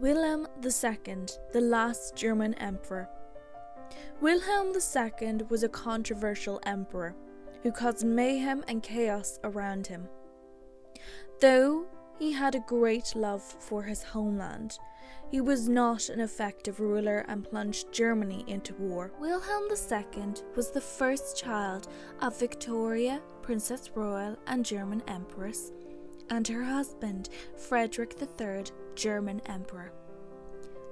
Wilhelm II, the last German emperor. Wilhelm II was a controversial emperor who caused mayhem and chaos around him. Though he had a great love for his homeland, he was not an effective ruler and plunged Germany into war. Wilhelm II was the first child of Victoria, Princess Royal and German Empress, and her husband, Friedrich III, German Emperor.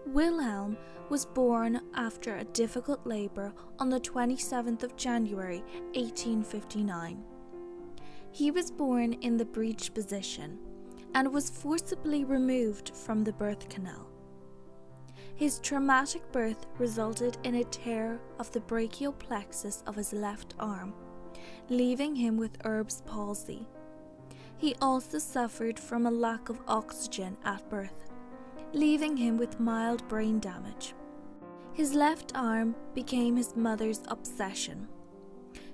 Wilhelm was born after a difficult labour on the 27th of January 1859. He was born in the breech position and was forcibly removed from the birth canal. His traumatic birth resulted in a tear of the brachial plexus of his left arm, leaving him with Erb's palsy. He also suffered from a lack of oxygen at birth, leaving him with mild brain damage. His left arm became his mother's obsession.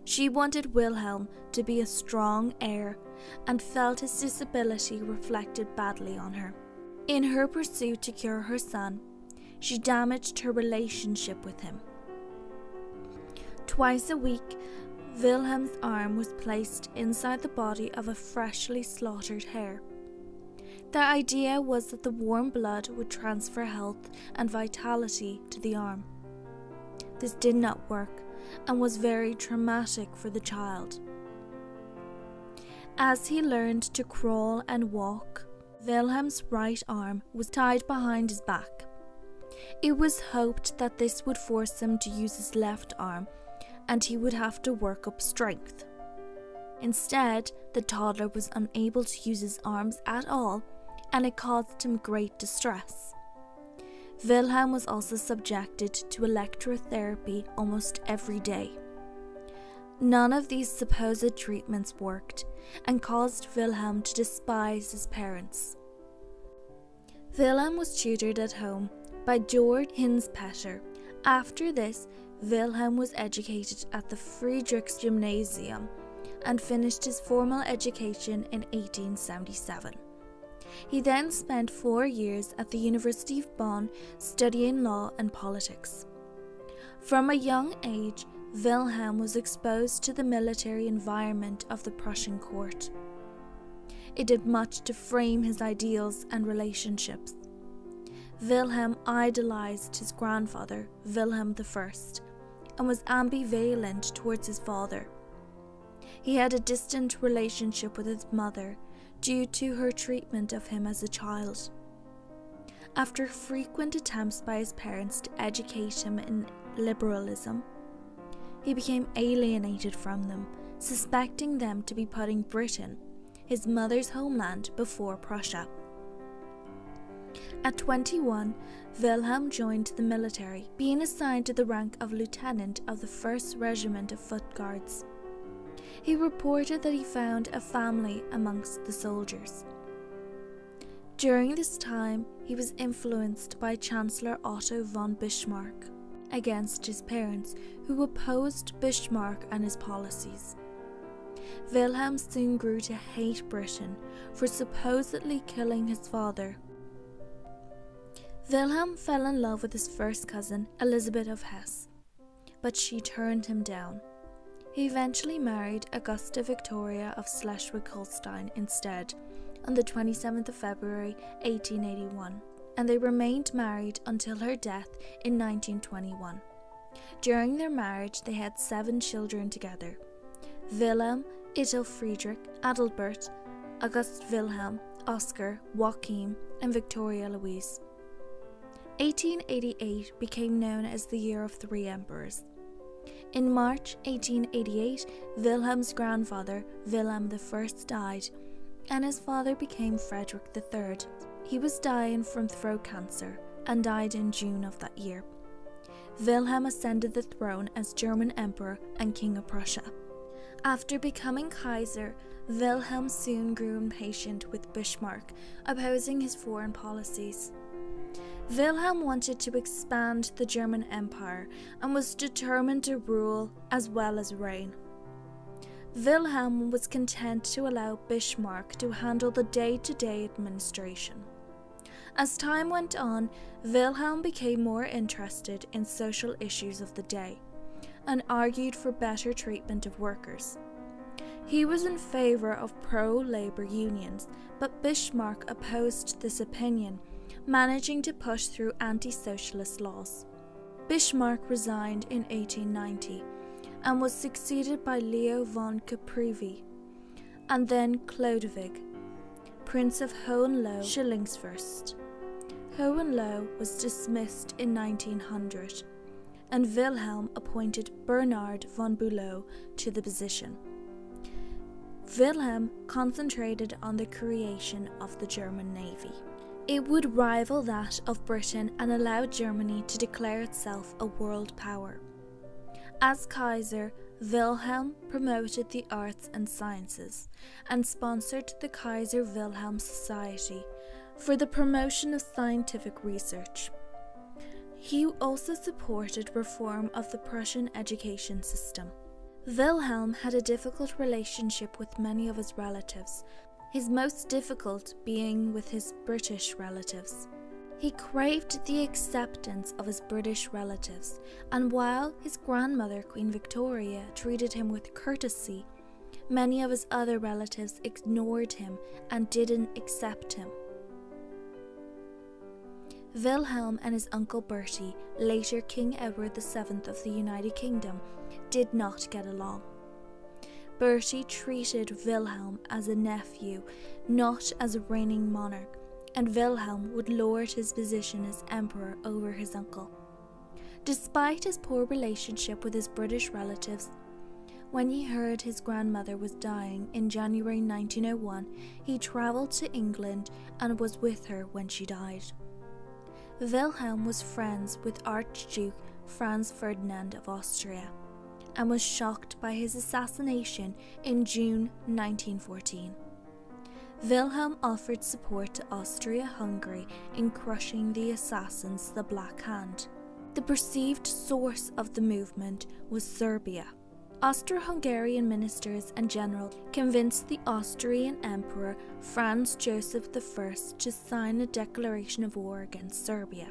She wanted Wilhelm to be a strong heir and felt his disability reflected badly on her. In her pursuit to cure her son, she damaged her relationship with him. Twice a week, Wilhelm's arm was placed inside the body of a freshly slaughtered hare. The idea was that the warm blood would transfer health and vitality to the arm. This did not work and was very traumatic for the child. As he learned to crawl and walk, Wilhelm's right arm was tied behind his back. It was hoped that this would force him to use his left arm and he would have to work up strength. Instead, the toddler was unable to use his arms at all, and it caused him great distress. Wilhelm was also subjected to electrotherapy almost every day. None of these supposed treatments worked and caused Wilhelm to despise his parents. Wilhelm was tutored at home by Georg Hinspeter. After this, Wilhelm was educated at the Friedrich Gymnasium and finished his formal education in 1877. He then spent 4 years at the University of Bonn studying law and politics. From a young age, Wilhelm was exposed to the military environment of the Prussian court. It did much to frame his ideals and relationships. Wilhelm idolized his grandfather, Wilhelm I, and was ambivalent towards his father. He had a distant relationship with his mother due to her treatment of him as a child. After frequent attempts by his parents to educate him in liberalism, he became alienated from them, suspecting them to be putting Britain, his mother's homeland, before Prussia. At 21, Wilhelm joined the military, being assigned to the rank of lieutenant of the 1st Regiment of Foot Guards. He reported that he found a family amongst the soldiers. During this time, he was influenced by Chancellor Otto von Bismarck against his parents, who opposed Bismarck and his policies. Wilhelm soon grew to hate Britain for supposedly killing his father. Wilhelm fell in love with his first cousin, Elizabeth of Hesse, but she turned him down. He eventually married Augusta Victoria of Schleswig-Holstein instead on the 27th of February 1881, and they remained married until her death in 1921. During their marriage, they had 7 children together: Wilhelm, Ittel Friedrich, Adalbert, August Wilhelm, Oscar, Joachim, and Victoria Louise. 1888 became known as the Year of 3 Emperors. In March 1888, Wilhelm's grandfather, Wilhelm I, died, and his father became Friedrich III. He was dying from throat cancer and died in June of that year. Wilhelm ascended the throne as German Emperor and King of Prussia. After becoming Kaiser, Wilhelm soon grew impatient with Bismarck, opposing his foreign policies. Wilhelm wanted to expand the German Empire and was determined to rule as well as reign. Wilhelm was content to allow Bismarck to handle the day-to-day administration. As time went on, Wilhelm became more interested in social issues of the day and argued for better treatment of workers. He was in favour of pro-labour unions, but Bismarck opposed this opinion, managing to push through anti-socialist laws. Bismarck resigned in 1890 and was succeeded by Leo von Caprivi and then Chlodwig, Prince of Hohenlohe-Schillingsfürst. Hohenlohe was dismissed in 1900, and Wilhelm appointed Bernhard von Bülow to the position. Wilhelm concentrated on the creation of the German Navy. It would rival that of Britain and allow Germany to declare itself a world power. As Kaiser, Wilhelm promoted the arts and sciences and sponsored the Kaiser Wilhelm Society for the promotion of scientific research. He also supported reform of the Prussian education system. Wilhelm had a difficult relationship with many of his relatives, his most difficult being with his British relatives. He craved the acceptance of his British relatives, and while his grandmother, Queen Victoria, treated him with courtesy, many of his other relatives ignored him and didn't accept him. Wilhelm and his uncle Bertie, later King Edward VII of the United Kingdom, did not get along. Bertie treated Wilhelm as a nephew, not as a reigning monarch, and Wilhelm would lord his position as emperor over his uncle. Despite his poor relationship with his British relatives, when he heard his grandmother was dying in January 1901, he travelled to England and was with her when she died. Wilhelm was friends with Archduke Franz Ferdinand of Austria and was shocked by his assassination in June 1914. Wilhelm offered support to Austria-Hungary in crushing the assassins, the Black Hand. The perceived source of the movement was Serbia. Austro-Hungarian ministers and generals convinced the Austrian Emperor Franz Joseph I to sign a declaration of war against Serbia.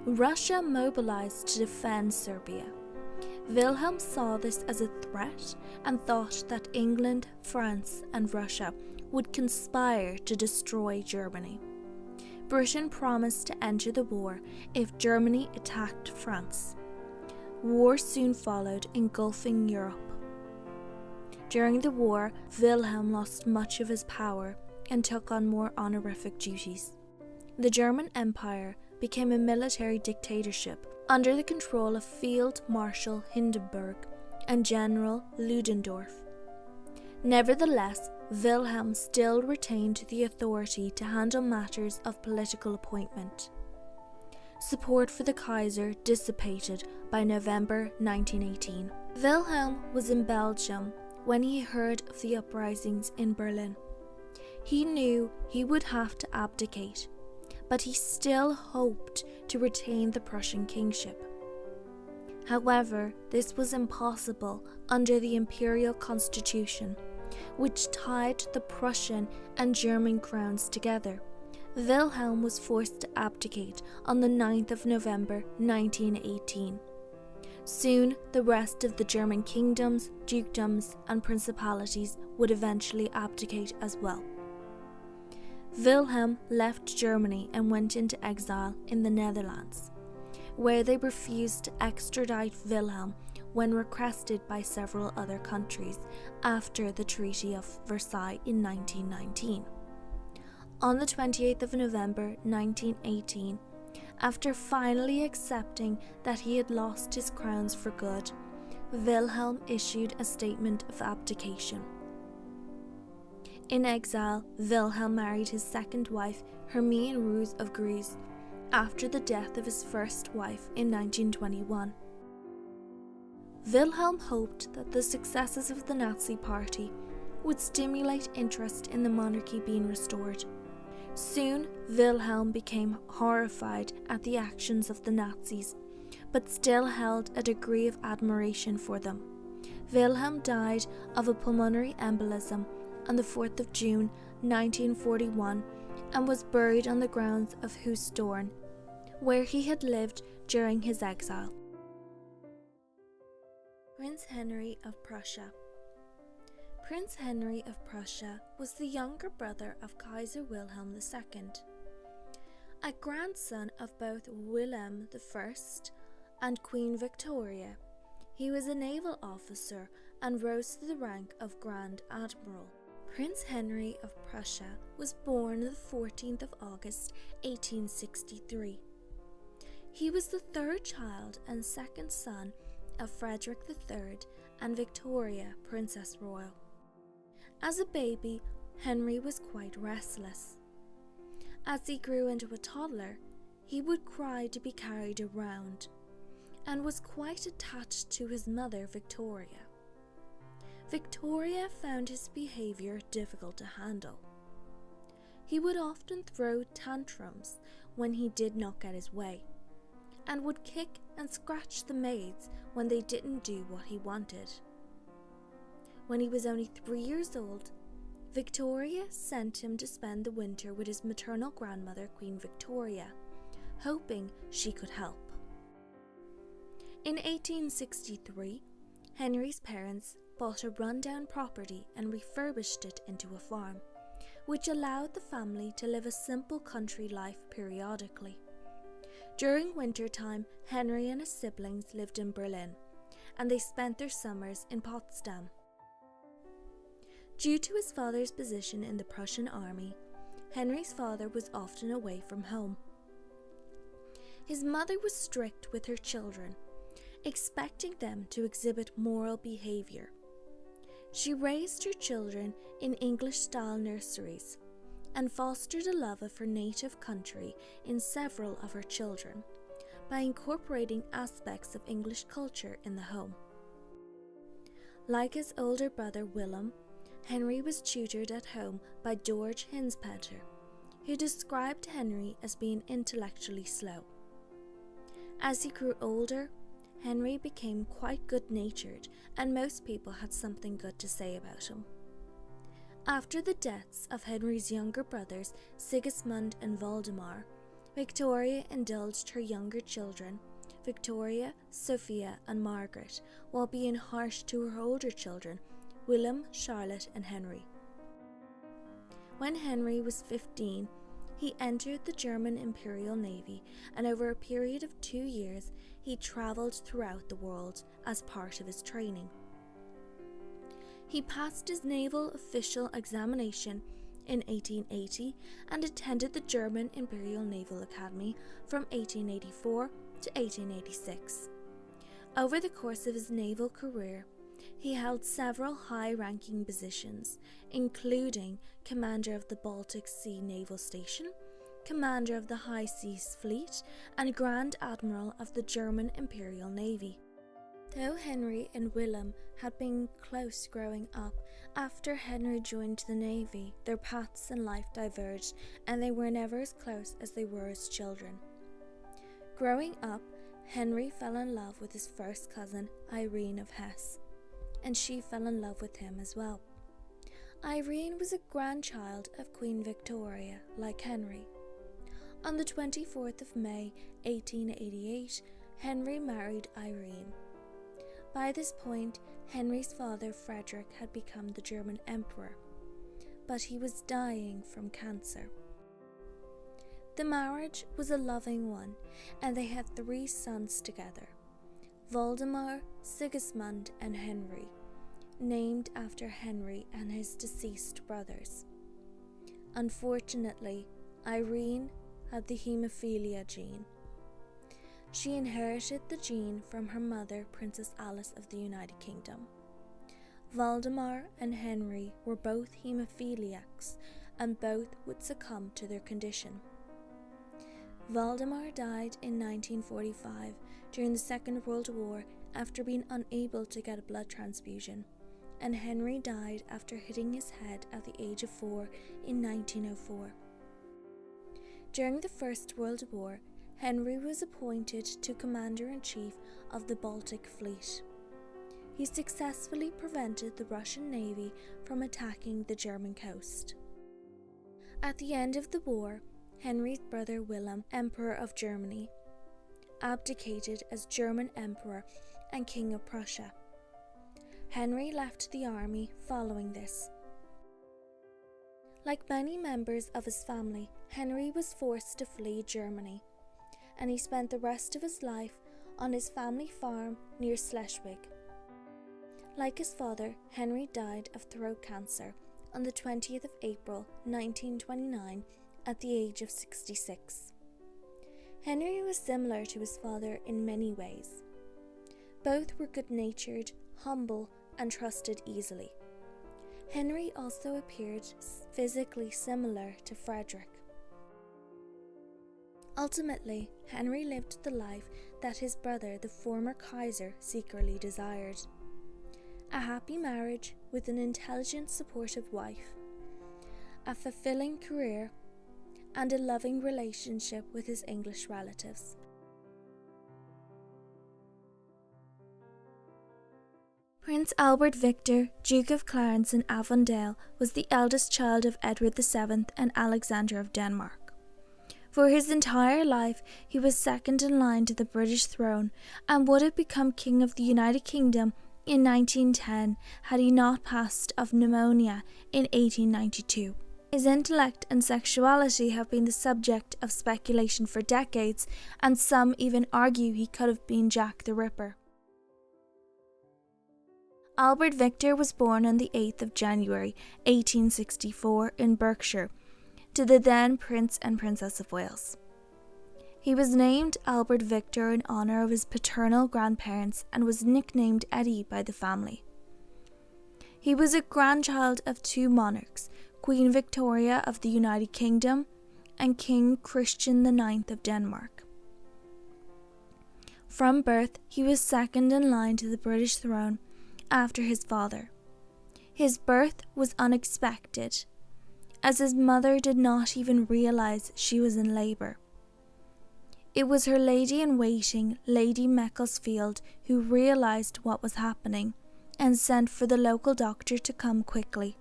Russia mobilized to defend Serbia. Wilhelm saw this as a threat and thought that England, France, and Russia would conspire to destroy Germany. Britain promised to enter the war if Germany attacked France. War soon followed, engulfing Europe. During the war, Wilhelm lost much of his power and took on more honorific duties. The German Empire became a military dictatorship under the control of Field Marshal Hindenburg and General Ludendorff. Nevertheless, Wilhelm still retained the authority to handle matters of political appointment. Support for the Kaiser dissipated by November 1918. Wilhelm was in Belgium when he heard of the uprisings in Berlin. He knew he would have to abdicate, but he still hoped to retain the Prussian kingship. However, this was impossible under the imperial constitution, which tied the Prussian and German crowns together. Wilhelm was forced to abdicate on the 9th of November 1918. Soon, the rest of the German kingdoms, dukedoms, and principalities would eventually abdicate as well. Wilhelm left Germany and went into exile in the Netherlands, where they refused to extradite Wilhelm when requested by several other countries after the Treaty of Versailles in 1919. On the 28th of November 1918, after finally accepting that he had lost his crowns for good, Wilhelm issued a statement of abdication. In exile, Wilhelm married his second wife, Hermine Rose of Guise, after the death of his first wife in 1921. Wilhelm hoped that the successes of the Nazi Party would stimulate interest in the monarchy being restored. Soon, Wilhelm became horrified at the actions of the Nazis, but still held a degree of admiration for them. Wilhelm died of a pulmonary embolism on the 4th of June 1941 and was buried on the grounds of Stillborn, where he had lived during his exile. Prince Henry of Prussia. Prince Henry of Prussia was the younger brother of Kaiser Wilhelm II. A grandson of both Wilhelm I and Queen Victoria, he was a naval officer and rose to the rank of Grand Admiral. Prince Henry of Prussia was born the 14th of August 1863. He was the third child and second son of Friedrich III and Victoria, Princess Royal. As a baby, Henry was quite restless. As he grew into a toddler, he would cry to be carried around, and was quite attached to his mother, Victoria. Victoria found his behaviour difficult to handle. He would often throw tantrums when he did not get his way, and would kick and scratch the maids when they didn't do what he wanted. When he was only 3 years old, Victoria sent him to spend the winter with his maternal grandmother, Queen Victoria, hoping she could help. In 1863, Henry's parents bought a rundown property and refurbished it into a farm, which allowed the family to live a simple country life periodically. During winter time, Henry and his siblings lived in Berlin, and they spent their summers in Potsdam. Due to his father's position in the Prussian army, Henry's father was often away from home. His mother was strict with her children, expecting them to exhibit moral behaviour. She raised her children in English-style nurseries and fostered a love of her native country in several of her children by incorporating aspects of English culture in the home. Like his older brother Wilhelm, Henry was tutored at home by George Hinspeter, who described Henry as being intellectually slow. As he grew older, Henry became quite good-natured, and most people had something good to say about him. After the deaths of Henry's younger brothers Sigismund and Waldemar, Victoria indulged her younger children, Victoria, Sophia and Margaret, while being harsh to her older children, William, Charlotte and Henry. When Henry was 15, he entered the German Imperial Navy, and over a period of 2 years he travelled throughout the world as part of his training. He passed his naval official examination in 1880 and attended the German Imperial Naval Academy from 1884 to 1886. Over the course of his naval career, he held several high-ranking positions, including Commander of the Baltic Sea Naval Station, Commander of the High Seas Fleet, and Grand Admiral of the German Imperial Navy. Though Henry and Wilhelm had been close growing up, after Henry joined the Navy, their paths in life diverged, and they were never as close as they were as children. Growing up, Henry fell in love with his first cousin, Irene of Hesse, and she fell in love with him as well. Irene was a grandchild of Queen Victoria, like Henry. On the 24th of May 1888, Henry married Irene. By this point, Henry's father Friedrich had become the German emperor, but he was dying from cancer. The marriage was a loving one, and they had 3 sons together: Waldemar, Sigismund and Henry, named after Henry and his deceased brothers. Unfortunately, Irene had the haemophilia gene. She inherited the gene from her mother, Princess Alice of the United Kingdom. Waldemar and Henry were both haemophiliacs, and both would succumb to their condition. Waldemar died in 1945 during the Second World War after being unable to get a blood transfusion, and Henry died after hitting his head at the age of 4 in 1904. During the First World War, Henry was appointed to Commander-in-Chief of the Baltic Fleet. He successfully prevented the Russian Navy from attacking the German coast. At the end of the war, Henry's brother Wilhelm, Emperor of Germany, abdicated as German Emperor and King of Prussia. Henry left the army following this. Like many members of his family, Henry was forced to flee Germany, and he spent the rest of his life on his family farm near Schleswig. Like his father, Henry died of throat cancer on the 20th of April 1929 at the age of 66. Henry was similar to his father in many ways. Both were good-natured, humble, and trusted easily. Henry also appeared physically similar to Friedrich. Ultimately, Henry lived the life that his brother, the former Kaiser, secretly desired. A happy marriage with an intelligent, supportive wife, a fulfilling career, and a loving relationship with his English relatives. Prince Albert Victor, Duke of Clarence and Avondale, was the eldest child of Edward VII and Alexander of Denmark. For his entire life, he was second in line to the British throne and would have become King of the United Kingdom in 1910 had he not passed of pneumonia in 1892. His intellect and sexuality have been the subject of speculation for decades, and some even argue he could have been Jack the Ripper. Albert Victor was born on the 8th of January 1864 in Berkshire to the then Prince and Princess of Wales. He was named Albert Victor in honour of his paternal grandparents and was nicknamed Eddie by the family. He was a grandchild of two monarchs, Queen Victoria of the United Kingdom and King Christian IX of Denmark. From birth, he was second in line to the British throne after his father. His birth was unexpected, as his mother did not even realise she was in labour. It was her lady-in-waiting, Lady Macclesfield, who realised what was happening and sent for the local doctor to come quickly.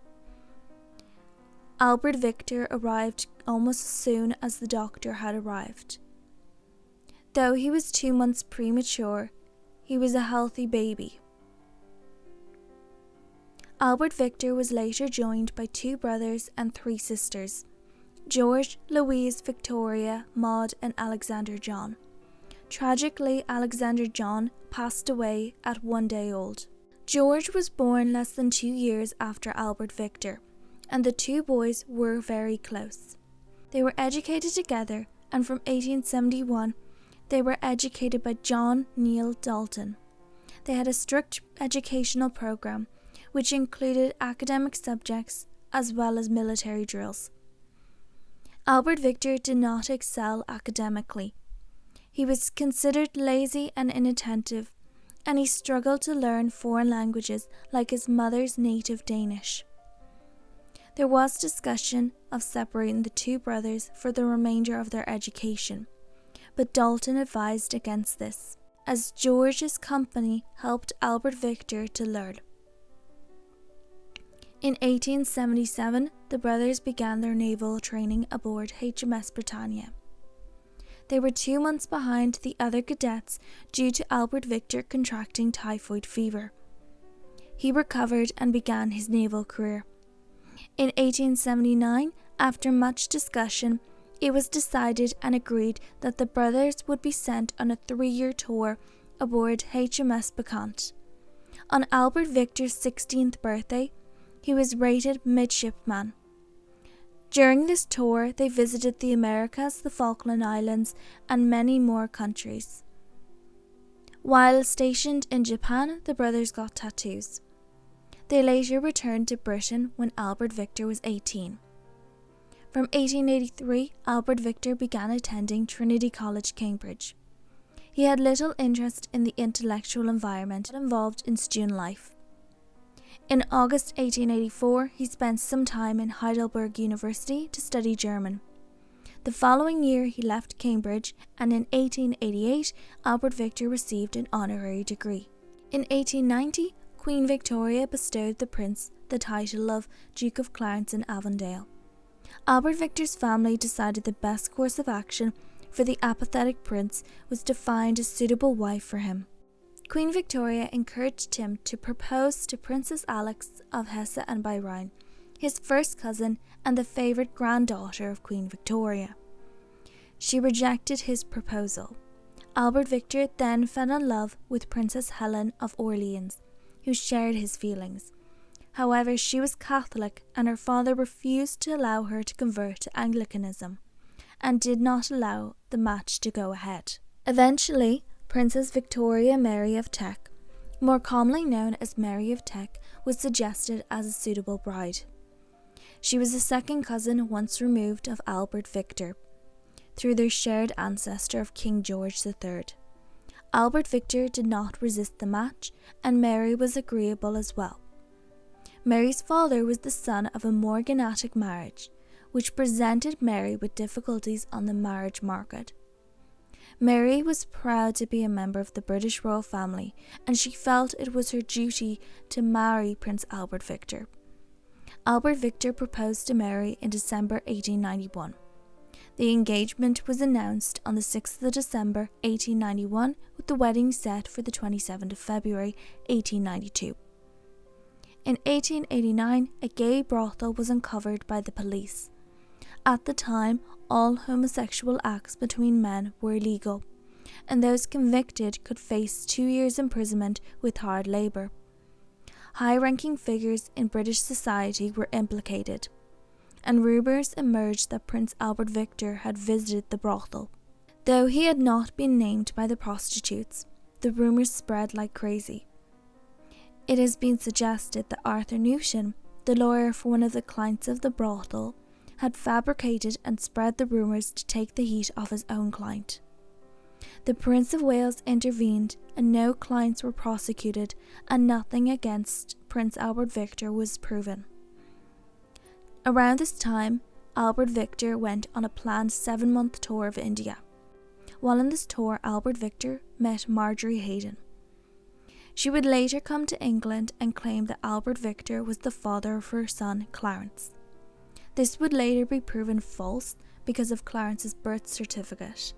Albert Victor arrived almost as soon as the doctor had arrived. Though he was 2 months premature, he was a healthy baby. Albert Victor was later joined by 2 brothers and 3 sisters, George, Louise, Victoria, Maud and Alexander John. Tragically, Alexander John passed away at 1 day old. George was born less than 2 years after Albert Victor, and the 2 boys were very close. They were educated together, and from 1871 they were educated by John Neil Dalton. They had a strict educational program which included academic subjects as well as military drills. Albert Victor did not excel academically. He was considered lazy and inattentive, and he struggled to learn foreign languages like his mother's native Danish. There was discussion of separating the 2 brothers for the remainder of their education, but Dalton advised against this, as George's company helped Albert Victor to learn. In 1877, the brothers began their naval training aboard HMS Britannia. They were 2 months behind the other cadets due to Albert Victor contracting typhoid fever. He recovered and began his naval career. In 1879, after much discussion, it was decided and agreed that the brothers would be sent on a 3-year tour aboard HMS Bacchante. On Albert Victor's 16th birthday, he was rated midshipman. During this tour, they visited the Americas, the Falkland Islands, and many more countries. While stationed in Japan, the brothers got tattoos. They later returned to Britain when Albert Victor was 18. From 1883, Albert Victor began attending Trinity College, Cambridge. He had little interest in the intellectual environment involved in student life. In August 1884, he spent some time in Heidelberg University to study German. The following year, he left Cambridge, and in 1888, Albert Victor received an honorary degree. In 1890, Queen Victoria bestowed the prince the title of Duke of Clarence and Avondale. Albert Victor's family decided the best course of action for the apathetic prince was to find a suitable wife for him. Queen Victoria encouraged him to propose to Princess Alex of Hesse and by Rhine, his first cousin and the favourite granddaughter of Queen Victoria. She rejected his proposal. Albert Victor then fell in love with Princess Helena of Orleans, who shared his feelings. However, she was Catholic and her father refused to allow her to convert to Anglicanism and did not allow the match to go ahead. Eventually, Princess Victoria Mary of Teck, more commonly known as Mary of Teck, was suggested as a suitable bride. She was a second cousin once removed of Albert Victor, through their shared ancestor of King George III. Albert Victor did not resist the match, and Mary was agreeable as well. Mary's father was the son of a morganatic marriage, which presented Mary with difficulties on the marriage market. Mary was proud to be a member of the British royal family, and she felt it was her duty to marry Prince Albert Victor. Albert Victor proposed to Mary in December 1891. The engagement was announced on the 6th of December 1891, with the wedding set for the 27th of February 1892. In 1889, a gay brothel was uncovered by the police. At the time, all homosexual acts between men were illegal, and those convicted could face 2 years' imprisonment with hard labour. High-ranking figures in British society were implicated, and rumours emerged that Prince Albert Victor had visited the brothel. Though he had not been named by the prostitutes, the rumours spread like crazy. It has been suggested that Arthur Newsham, the lawyer for one of the clients of the brothel, had fabricated and spread the rumours to take the heat off his own client. The Prince of Wales intervened and no clients were prosecuted, and nothing against Prince Albert Victor was proven. Around this time, Albert Victor went on a planned 7-month tour of India. While on this tour, Albert Victor met Marjorie Haydon. She would later come to England and claim that Albert Victor was the father of her son Clarence. This would later be proven false because of Clarence's birth certificate.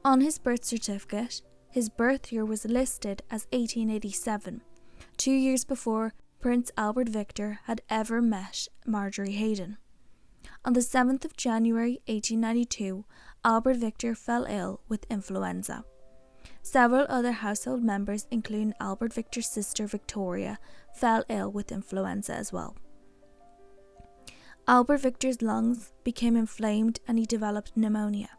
On his birth certificate, his birth year was listed as 1887, 2 years before Prince Albert Victor had ever met Marjorie Haydon. On the 7th of January 1892, Albert Victor fell ill with influenza. Several other household members, including Albert Victor's sister Victoria, fell ill with influenza as well. Albert Victor's lungs became inflamed and he developed pneumonia.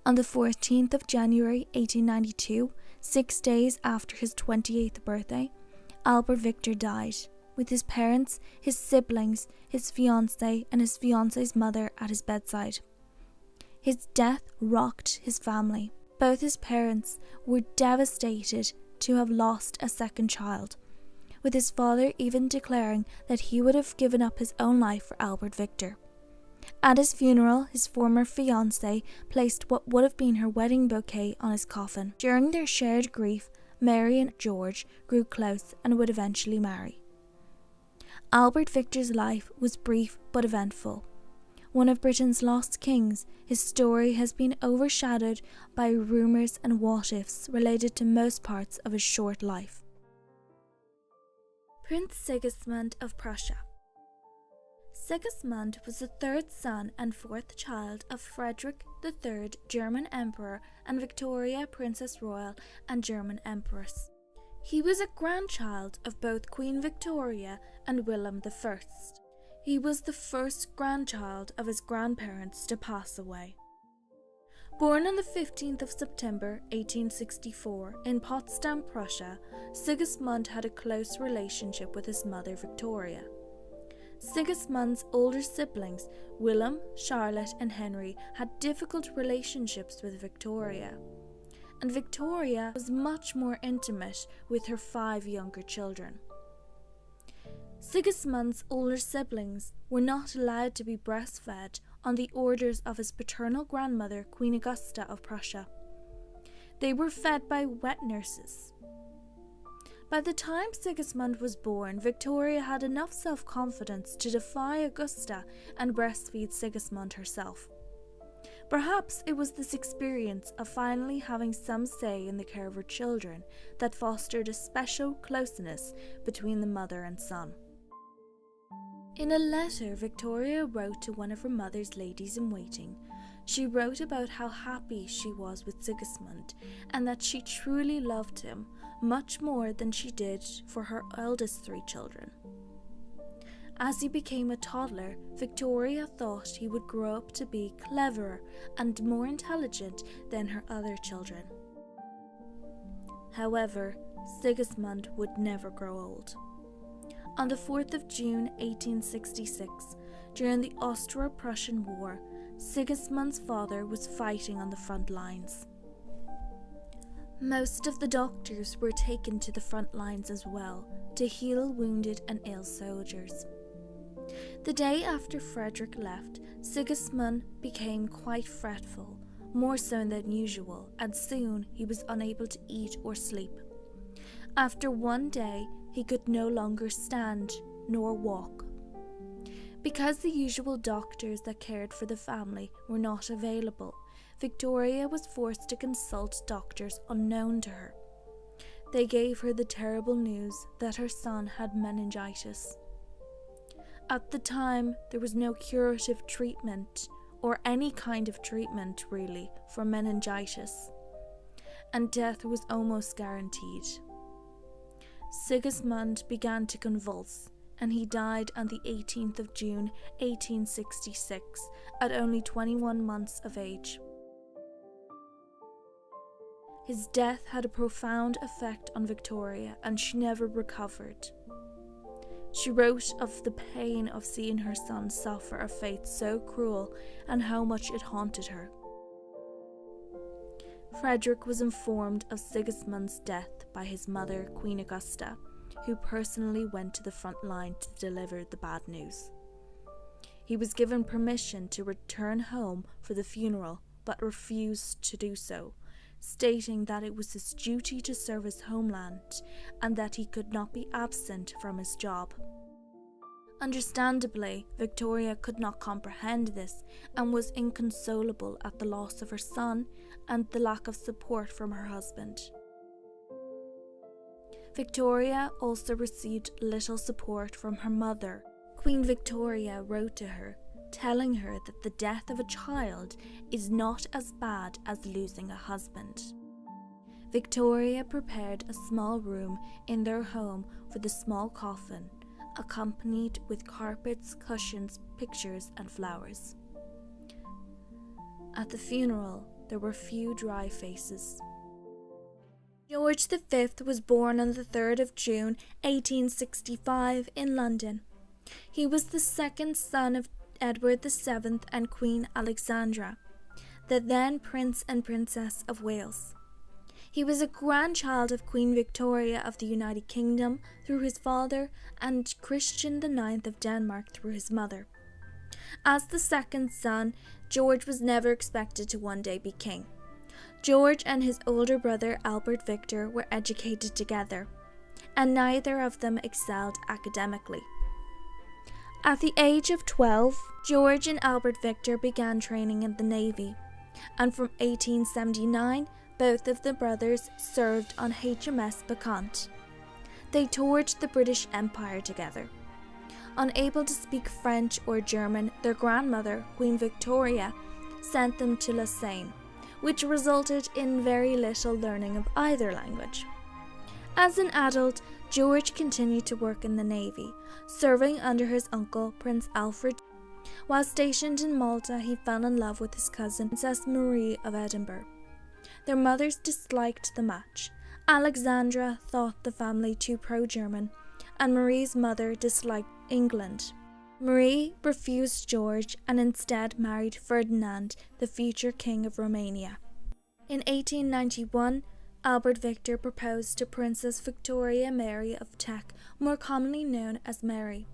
On the 14th of January 1892, 6 days after his 28th birthday, Albert Victor died, with his parents, his siblings, his fiancée and his fiancée's mother at his bedside. His death rocked his family. Both his parents were devastated to have lost a second child, with his father even declaring that he would have given up his own life for Albert Victor. At his funeral, his former fiancée placed what would have been her wedding bouquet on his coffin. During their shared grief, Mary and George grew close and would eventually marry. Albert Victor's life was brief but eventful. One of Britain's lost kings, his story has been overshadowed by rumours and what-ifs related to most parts of his short life. Prince Sigismund of Prussia. Sigismund was the third son and fourth child of Friedrich III, German Emperor, and Victoria, Princess Royal and German Empress. He was a grandchild of both Queen Victoria and Wilhelm I. He was the first grandchild of his grandparents to pass away. Born on the 15th of September 1864 in Potsdam, Prussia, Sigismund had a close relationship with his mother Victoria. Sigismund's older siblings, Wilhelm, Charlotte and Henry, had difficult relationships with Victoria, and Victoria was much more intimate with her 5 younger children. Sigismund's older siblings were not allowed to be breastfed on the orders of his paternal grandmother, Queen Augusta of Prussia. They were fed by wet nurses. By the time Sigismund was born, Victoria had enough self-confidence to defy Augusta and breastfeed Sigismund herself. Perhaps it was this experience of finally having some say in the care of her children that fostered a special closeness between the mother and son. In a letter Victoria wrote to one of her mother's ladies-in-waiting, she wrote about how happy she was with Sigismund and that she truly loved him much more than she did for her eldest 3 children. As he became a toddler, Victoria thought he would grow up to be cleverer and more intelligent than her other children. However, Sigismund would never grow old. On the 4th of June 1866, during the Austro-Prussian War, Sigismund's father was fighting on the front lines. Most of the doctors were taken to the front lines as well to heal wounded and ill soldiers. The day after Friedrich left, Sigismund became quite fretful, more so than usual, and soon he was unable to eat or sleep. After one day, he could no longer stand nor walk. Because the usual doctors that cared for the family were not available, Victoria was forced to consult doctors unknown to her. They gave her the terrible news that her son had meningitis. At the time, there was no curative treatment, or any kind of treatment really, for meningitis, and death was almost guaranteed. Sigismund began to convulse, and he died on the 18th of June 1866 at only 21 months of age. His death had a profound effect on Victoria, and she never recovered. She wrote of the pain of seeing her son suffer a fate so cruel and how much it haunted her. Friedrich was informed of Sigismund's death by his mother, Queen Augusta, who personally went to the front line to deliver the bad news. He was given permission to return home for the funeral, but refused to do so, stating that it was his duty to serve his homeland and that he could not be absent from his job. Understandably, Victoria could not comprehend this and was inconsolable at the loss of her son and the lack of support from her husband. Victoria also received little support from her mother. Queen Victoria wrote to her, telling her that the death of a child is not as bad as losing a husband. Victoria prepared a small room in their home for the small coffin, accompanied with carpets, cushions, pictures, and flowers. At the funeral, there were few dry faces. George V was born on the 3rd of June 1865 in London. He was the second son of Edward VII and Queen Alexandra, the then Prince and Princess of Wales. He was a grandchild of Queen Victoria of the United Kingdom through his father and Christian IX of Denmark through his mother. As the second son, George was never expected to one day be king. George and his older brother Albert Victor were educated together, and neither of them excelled academically. At the age of 12, George and Albert Victor began training in the Navy, and from 1879, both of the brothers served on HMS Bacchante. They toured the British Empire together. Unable to speak French or German, their grandmother, Queen Victoria, sent them to Lausanne, which resulted in very little learning of either language. As an adult, George continued to work in the Navy, serving under his uncle, Prince Alfred. While stationed in Malta, he fell in love with his cousin, Princess Marie of Edinburgh. Their mothers disliked the match. Alexandra thought the family too pro-German, and Marie's mother disliked England. Marie refused George and instead married Ferdinand, the future king of Romania. In 1891, Albert Victor proposed to Princess Victoria Mary of Teck, more commonly known as Mary.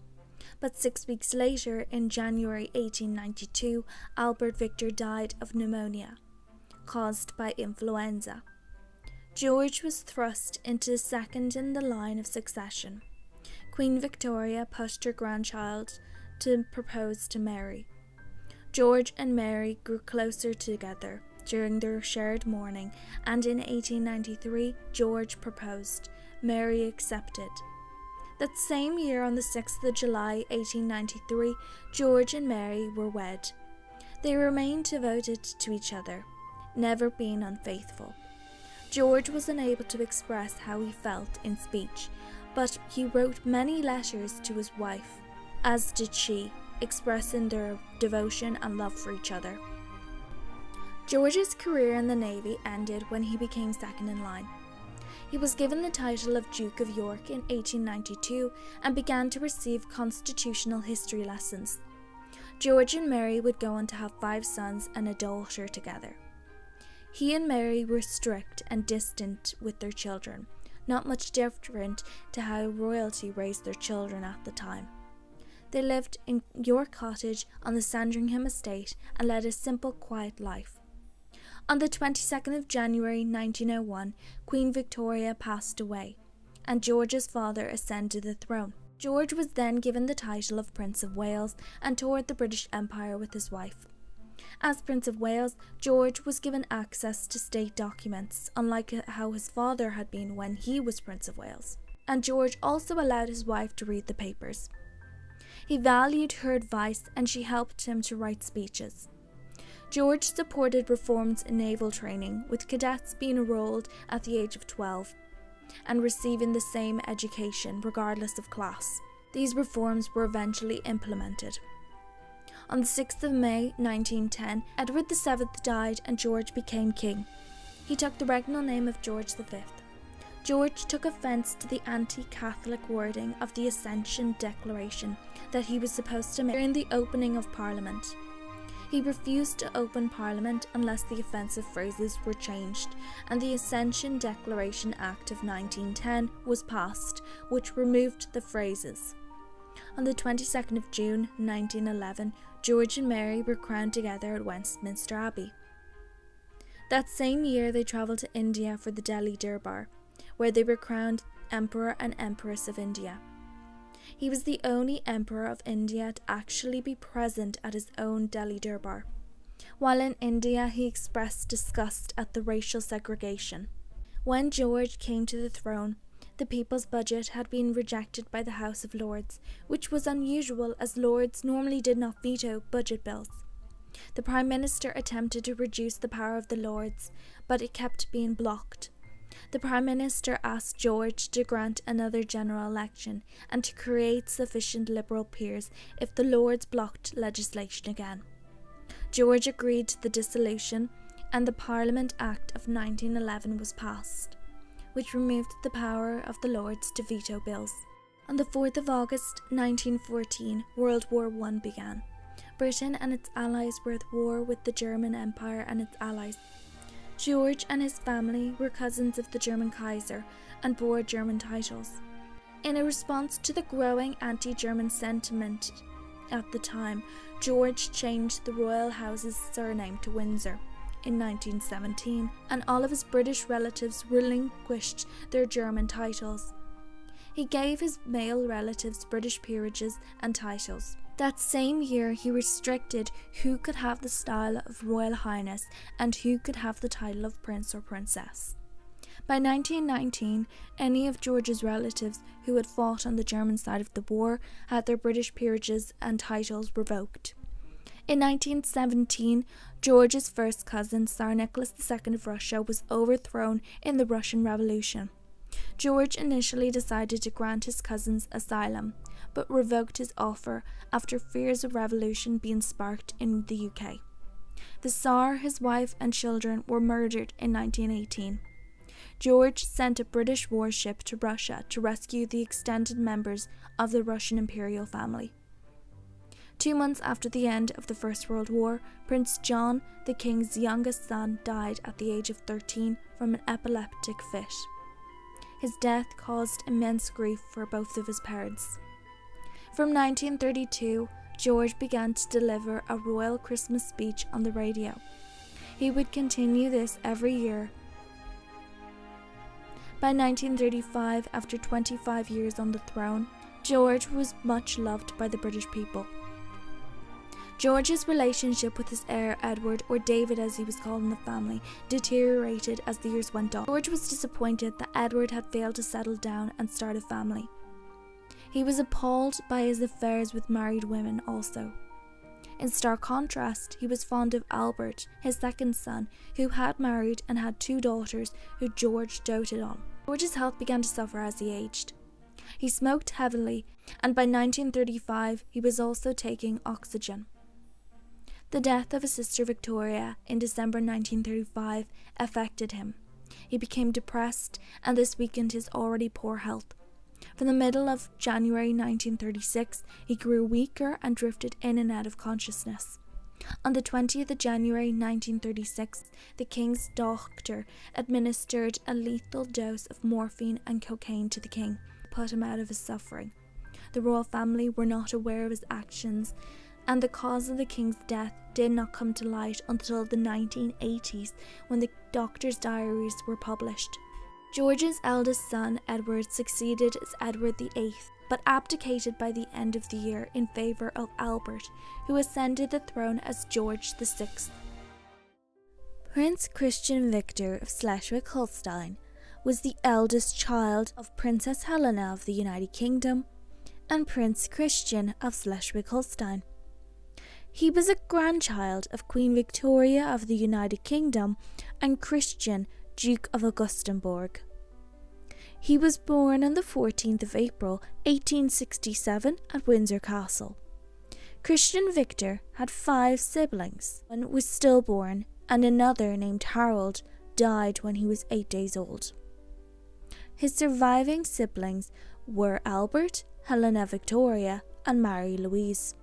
But 6 weeks later, in January 1892, Albert Victor died of pneumonia, caused by influenza. George was thrust into second in the line of succession. Queen Victoria pushed her grandchild to propose to Mary. George and Mary grew closer together during their shared mourning, and in 1893 George proposed. Mary accepted. That same year, on the 6th of July 1893, George and Mary were wed. They remained devoted to each other, never being unfaithful. George was unable to express how he felt in speech, but he wrote many letters to his wife, as did she, expressing their devotion and love for each other. George's career in the Navy ended when he became second in line. He was given the title of Duke of York in 1892 and began to receive constitutional history lessons. George and Mary would go on to have 5 sons and a daughter together. He and Mary were strict and distant with their children, not much different to how royalty raised their children at the time. They lived in York Cottage on the Sandringham estate and led a simple, quiet life. On the 22nd of January 1901, Queen Victoria passed away, and George's father ascended the throne. George was then given the title of Prince of Wales and toured the British Empire with his wife. As Prince of Wales, George was given access to state documents, unlike how his father had been when he was Prince of Wales. And George also allowed his wife to read the papers. He valued her advice, and she helped him to write speeches. George supported reforms in naval training, with cadets being enrolled at the age of 12 and receiving the same education regardless of class. These reforms were eventually implemented. On the 6th of May 1910, Edward VII died and George became king. He took the regnal name of George V. George took offence to the anti-Catholic wording of the Ascension Declaration that he was supposed to make during the opening of Parliament. He refused to open Parliament unless the offensive phrases were changed, and the Ascension Declaration Act of 1910 was passed, which removed the phrases. On the 22nd of June 1911, George and Mary were crowned together at Westminster Abbey. That same year they travelled to India for the Delhi Durbar, where they were crowned Emperor and Empress of India. He was the only Emperor of India to actually be present at his own Delhi Durbar. While in India, he expressed disgust at the racial segregation. When George came to the throne, the People's Budget had been rejected by the House of Lords, which was unusual as Lords normally did not veto budget bills. The Prime Minister attempted to reduce the power of the Lords, but it kept being blocked. The Prime Minister asked George to grant another general election and to create sufficient Liberal peers if the Lords blocked legislation again. George agreed to the dissolution, and the Parliament Act of 1911 was passed, which removed the power of the Lords to veto bills. On the 4th of August 1914, World War I began. Britain and its allies were at war with the German Empire and its allies. George and his family were cousins of the German Kaiser and bore German titles. In a response to the growing anti-German sentiment at the time, George changed the royal house's surname to Windsor in 1917, and all of his British relatives relinquished their German titles. He gave his male relatives British peerages and titles. That same year, he restricted who could have the style of Royal Highness and who could have the title of Prince or Princess. By 1919, any of George's relatives who had fought on the German side of the war had their British peerages and titles revoked. In 1917, George's first cousin, Tsar Nicholas II of Russia, was overthrown in the Russian Revolution. George initially decided to grant his cousins asylum, but revoked his offer after fears of revolution being sparked in the UK. The Tsar, his wife and children were murdered in 1918. George sent a British warship to Russia to rescue the extended members of the Russian imperial family. 2 months after the end of the First World War, Prince John, the king's youngest son, died at the age of 13 from an epileptic fit. His death caused immense grief for both of his parents. From 1932, George began to deliver a royal Christmas speech on the radio. He would continue this every year By 1935, after 25 years on the throne, George was much loved by the British people. George's relationship with his heir Edward, or David as he was called in the family, deteriorated as the years went on. George was disappointed that Edward had failed to settle down and start a family. He was appalled by his affairs with married women also. In stark contrast, he was fond of Albert, his second son, who had married and had 2 daughters who George doted on. George's health began to suffer as he aged. He smoked heavily, and by 1935 he was also taking oxygen. The death of his sister Victoria in December 1935 affected him. He became depressed, and this weakened his already poor health. From the middle of January 1936, he grew weaker and drifted in and out of consciousness. On the 20th of January 1936, the king's doctor administered a lethal dose of morphine and cocaine to the king to put him out of his suffering. The royal family were not aware of his actions, and the cause of the king's death did not come to light until the 1980s, when the doctor's diaries were published. George's eldest son, Edward, succeeded as Edward VIII, but abdicated by the end of the year in favour of Albert, who ascended the throne as George VI. Prince Christian Victor of Schleswig-Holstein was the eldest child of Princess Helena of the United Kingdom and Prince Christian of Schleswig-Holstein. He was a grandchild of Queen Victoria of the United Kingdom and Christian, Duke of Augustenborg. He was born on the 14th of April 1867 at Windsor Castle. Christian Victor had 5 siblings. One was stillborn, and another named Harald died when he was 8 days old. His surviving siblings were Albert, Helena Victoria, and Mary Louise.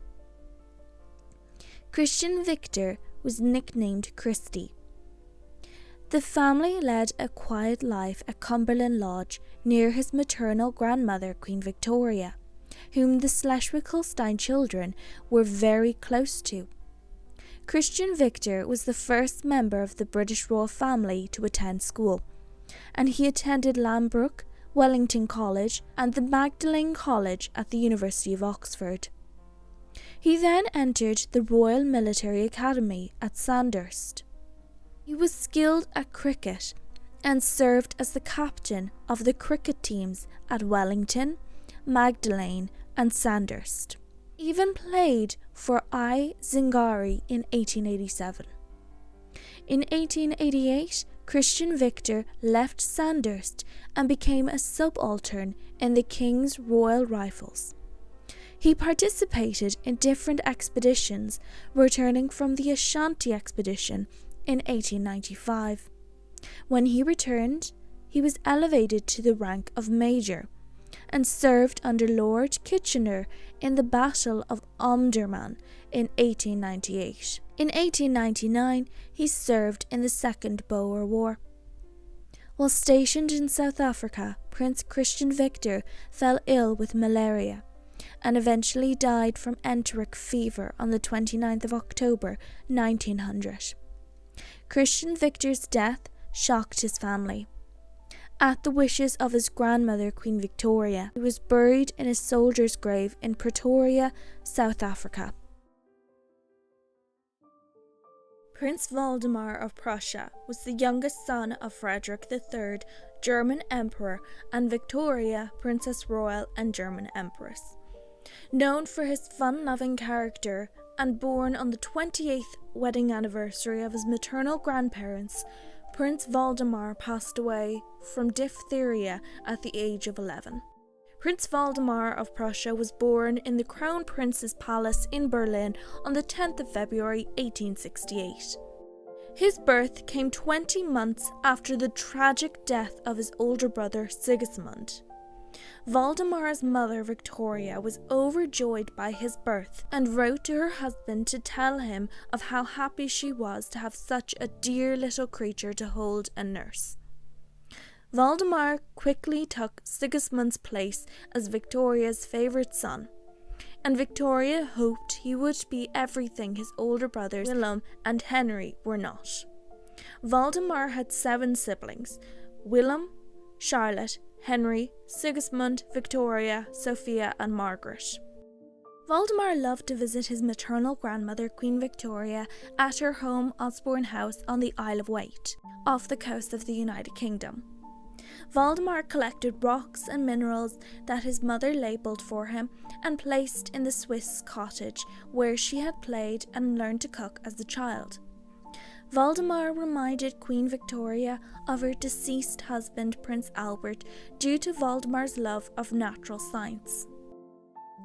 Christian Victor was nicknamed Christy. The family led a quiet life at Cumberland Lodge near his maternal grandmother, Queen Victoria, whom the Schleswig-Holstein children were very close to. Christian Victor was the first member of the British royal family to attend school, and he attended Lambrook, Wellington College, and the Magdalen College at the University of Oxford. He then entered the Royal Military Academy at Sandhurst. He was skilled at cricket and served as the captain of the cricket teams at Wellington, Magdalen and Sandhurst. He even played for I. Zingari in 1887. In 1888, Christian Victor left Sandhurst and became a subaltern in the King's Royal Rifles. He participated in different expeditions, returning from the Ashanti expedition in 1895. When he returned, he was elevated to the rank of Major and served under Lord Kitchener in the Battle of Omdurman in 1898. In 1899, he served in the Second Boer War. While stationed in South Africa, Prince Christian Victor fell ill with malaria and eventually died from enteric fever on the 29th of October 1900. Christian Victor's death shocked his family. At the wishes of his grandmother, Queen Victoria, he was buried in a soldier's grave in Pretoria, South Africa. Prince Waldemar of Prussia was the youngest son of Friedrich III, German Emperor, and Victoria, Princess Royal and German Empress. Known for his fun-loving character and born on the 28th wedding anniversary of his maternal grandparents, Prince Waldemar passed away from diphtheria at the age of 11. Prince Waldemar of Prussia was born in the Crown Prince's Palace in Berlin on the 10th of February 1868. His birth came 20 months after the tragic death of his older brother Sigismund. Waldemar's mother Victoria was overjoyed by his birth and wrote to her husband to tell him of how happy she was to have such a dear little creature to hold and nurse. Waldemar quickly took Sigismund's place as Victoria's favourite son, and Victoria hoped he would be everything his older brothers Wilhelm and Henry were not. Waldemar had 7 siblings: Wilhelm, Charlotte, Henry, Sigismund, Victoria, Sophia and Margaret. Waldemar loved to visit his maternal grandmother, Queen Victoria, at her home Osborne House on the Isle of Wight, off the coast of the United Kingdom. Waldemar collected rocks and minerals that his mother labelled for him and placed in the Swiss cottage where she had played and learned to cook as a child. Waldemar reminded Queen Victoria of her deceased husband, Prince Albert, due to Waldemar's love of natural science.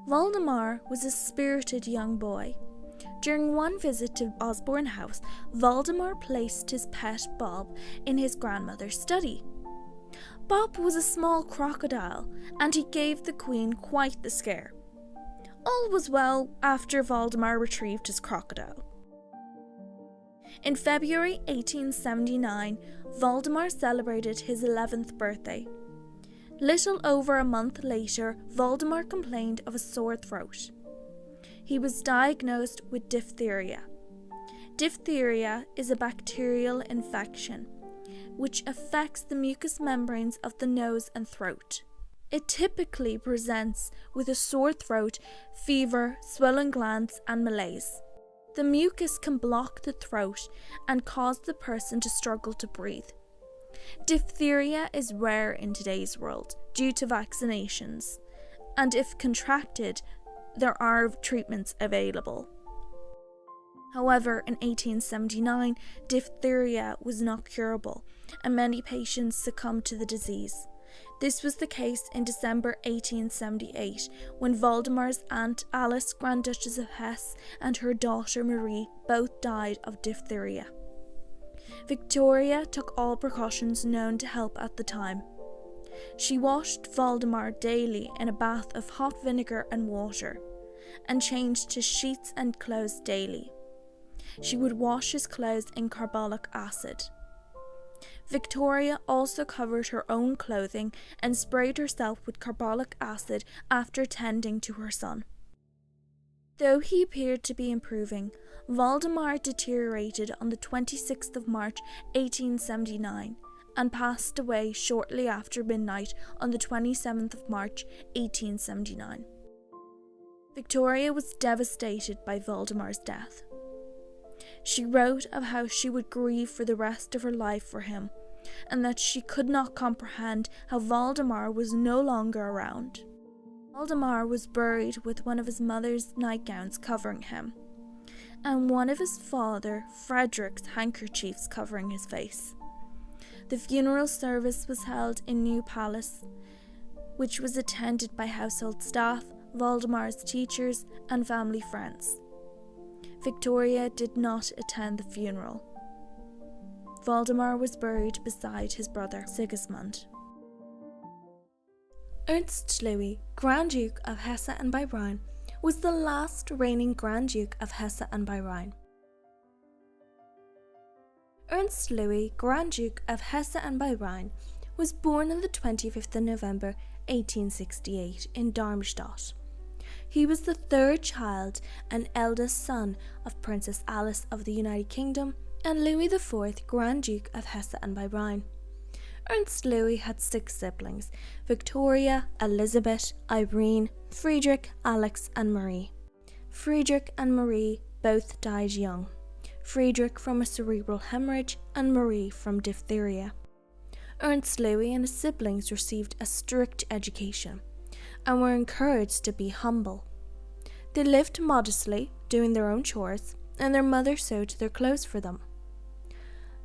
Waldemar was a spirited young boy. During one visit to Osborne House, Waldemar placed his pet Bob in his grandmother's study. Bob was a small crocodile, and he gave the Queen quite the scare. All was well after Waldemar retrieved his crocodile. In February 1879, Waldemar celebrated his 11th birthday. Little over a month later, Waldemar complained of a sore throat. He was diagnosed with diphtheria. Diphtheria is a bacterial infection which affects the mucous membranes of the nose and throat. It typically presents with a sore throat, fever, swollen glands, and malaise. The mucus can block the throat and cause the person to struggle to breathe. Diphtheria is rare in today's world due to vaccinations, and if contracted, there are treatments available. However, in 1879, diphtheria was not curable, and many patients succumbed to the disease. This was the case in December 1878, when Waldemar's aunt Alice, Grand Duchess of Hesse, and her daughter Marie both died of diphtheria. Victoria took all precautions known to help at the time. She washed Waldemar daily in a bath of hot vinegar and water, and changed his sheets and clothes daily. She would wash his clothes in carbolic acid. Victoria also covered her own clothing and sprayed herself with carbolic acid after tending to her son. Though he appeared to be improving, Waldemar deteriorated on the 26th of March 1879 and passed away shortly after midnight on the 27th of March 1879. Victoria was devastated by Waldemar's death. She wrote of how she would grieve for the rest of her life for him, and that she could not comprehend how Waldemar was no longer around. Waldemar was buried with one of his mother's nightgowns covering him, and one of his father, Friedrich's handkerchiefs covering his face. The funeral service was held in New Palace, which was attended by household staff, Waldemar's teachers, and family friends. Victoria did not attend the funeral. Waldemar was buried beside his brother Sigismund. Ernest Louis, Grand Duke of Hesse and by Rhine, was the last reigning Grand Duke of Hesse and by Rhine. Ernest Louis, Grand Duke of Hesse and by Rhine, was born on the 25th of November 1868 in Darmstadt. He was the third child and eldest son of Princess Alice of the United Kingdom and Louis IV, Grand Duke of Hesse and by Rhine. Ernest Louis had 6 siblings: Victoria, Elizabeth, Irene, Friedrich, Alex and Marie. Friedrich and Marie both died young, Friedrich from a cerebral hemorrhage and Marie from diphtheria. Ernest Louis and his siblings received a strict education and were encouraged to be humble. They lived modestly, doing their own chores, and their mother sewed their clothes for them.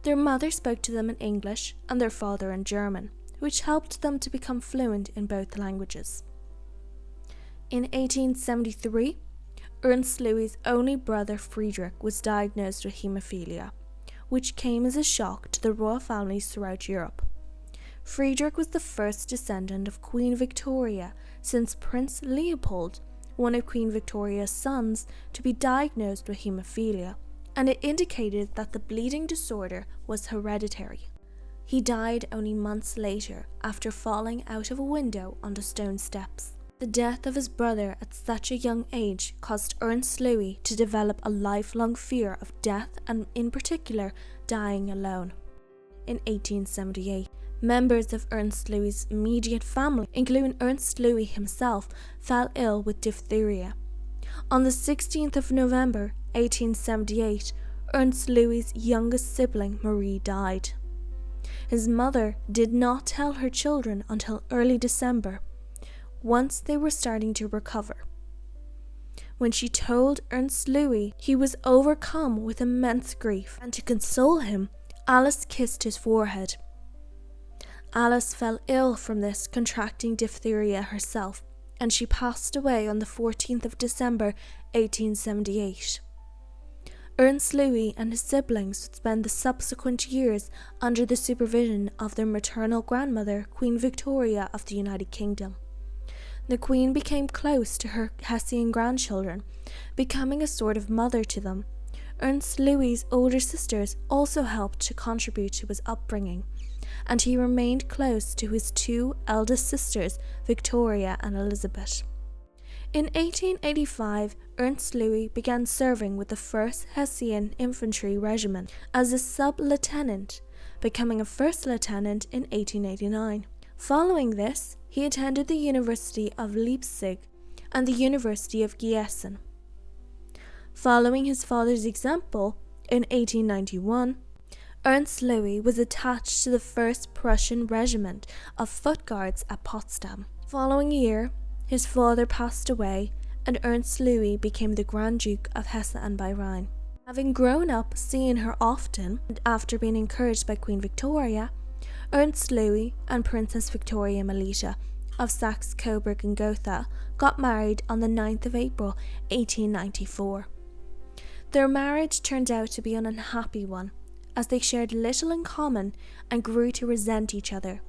Their mother spoke to them in English and their father in German, which helped them to become fluent in both languages. In 1873, Ernest Louis' only brother Friedrich was diagnosed with haemophilia, which came as a shock to the royal families throughout Europe. Friedrich was the first descendant of Queen Victoria since Prince Leopold, one of Queen Victoria's sons, to be diagnosed with haemophilia, and it indicated that the bleeding disorder was hereditary. He died only months later after falling out of a window onto stone steps. The death of his brother at such a young age caused Ernest Louis to develop a lifelong fear of death and, in particular, dying alone. In 1878, Members of Ernest Louis's immediate family, including Ernest Louis himself, fell ill with diphtheria. On the 16th of November 1878, Ernest Louis's youngest sibling, Marie, died. His mother did not tell her children until early December, once they were starting to recover. When she told Ernest Louis, he was overcome with immense grief, and to console him, Alice kissed his forehead. Alice fell ill from this, contracting diphtheria herself, and she passed away on the 14th of December 1878. Ernest Louis and his siblings would spend the subsequent years under the supervision of their maternal grandmother, Queen Victoria of the United Kingdom. The Queen became close to her Hessian grandchildren, becoming a sort of mother to them. Ernest Louis's older sisters also helped to contribute to his upbringing, and he remained close to his two eldest sisters, Victoria and Elizabeth. In 1885, Ernest Louis began serving with the 1st Hessian Infantry Regiment as a sub-lieutenant, becoming a first lieutenant in 1889. Following this, he attended the University of Leipzig and the University of Gießen. Following his father's example, in 1891, Ernest Louis was attached to the 1st Prussian Regiment of Foot Guards at Potsdam. Following a year, his father passed away, and Ernest Louis became the Grand Duke of Hesse and by Rhine. Having grown up seeing her often, and after being encouraged by Queen Victoria, Ernest Louis and Princess Victoria Melita of Saxe-Coburg and Gotha got married on the 9th of April 1894. Their marriage turned out to be an unhappy one, as they shared little in common and grew to resent each other.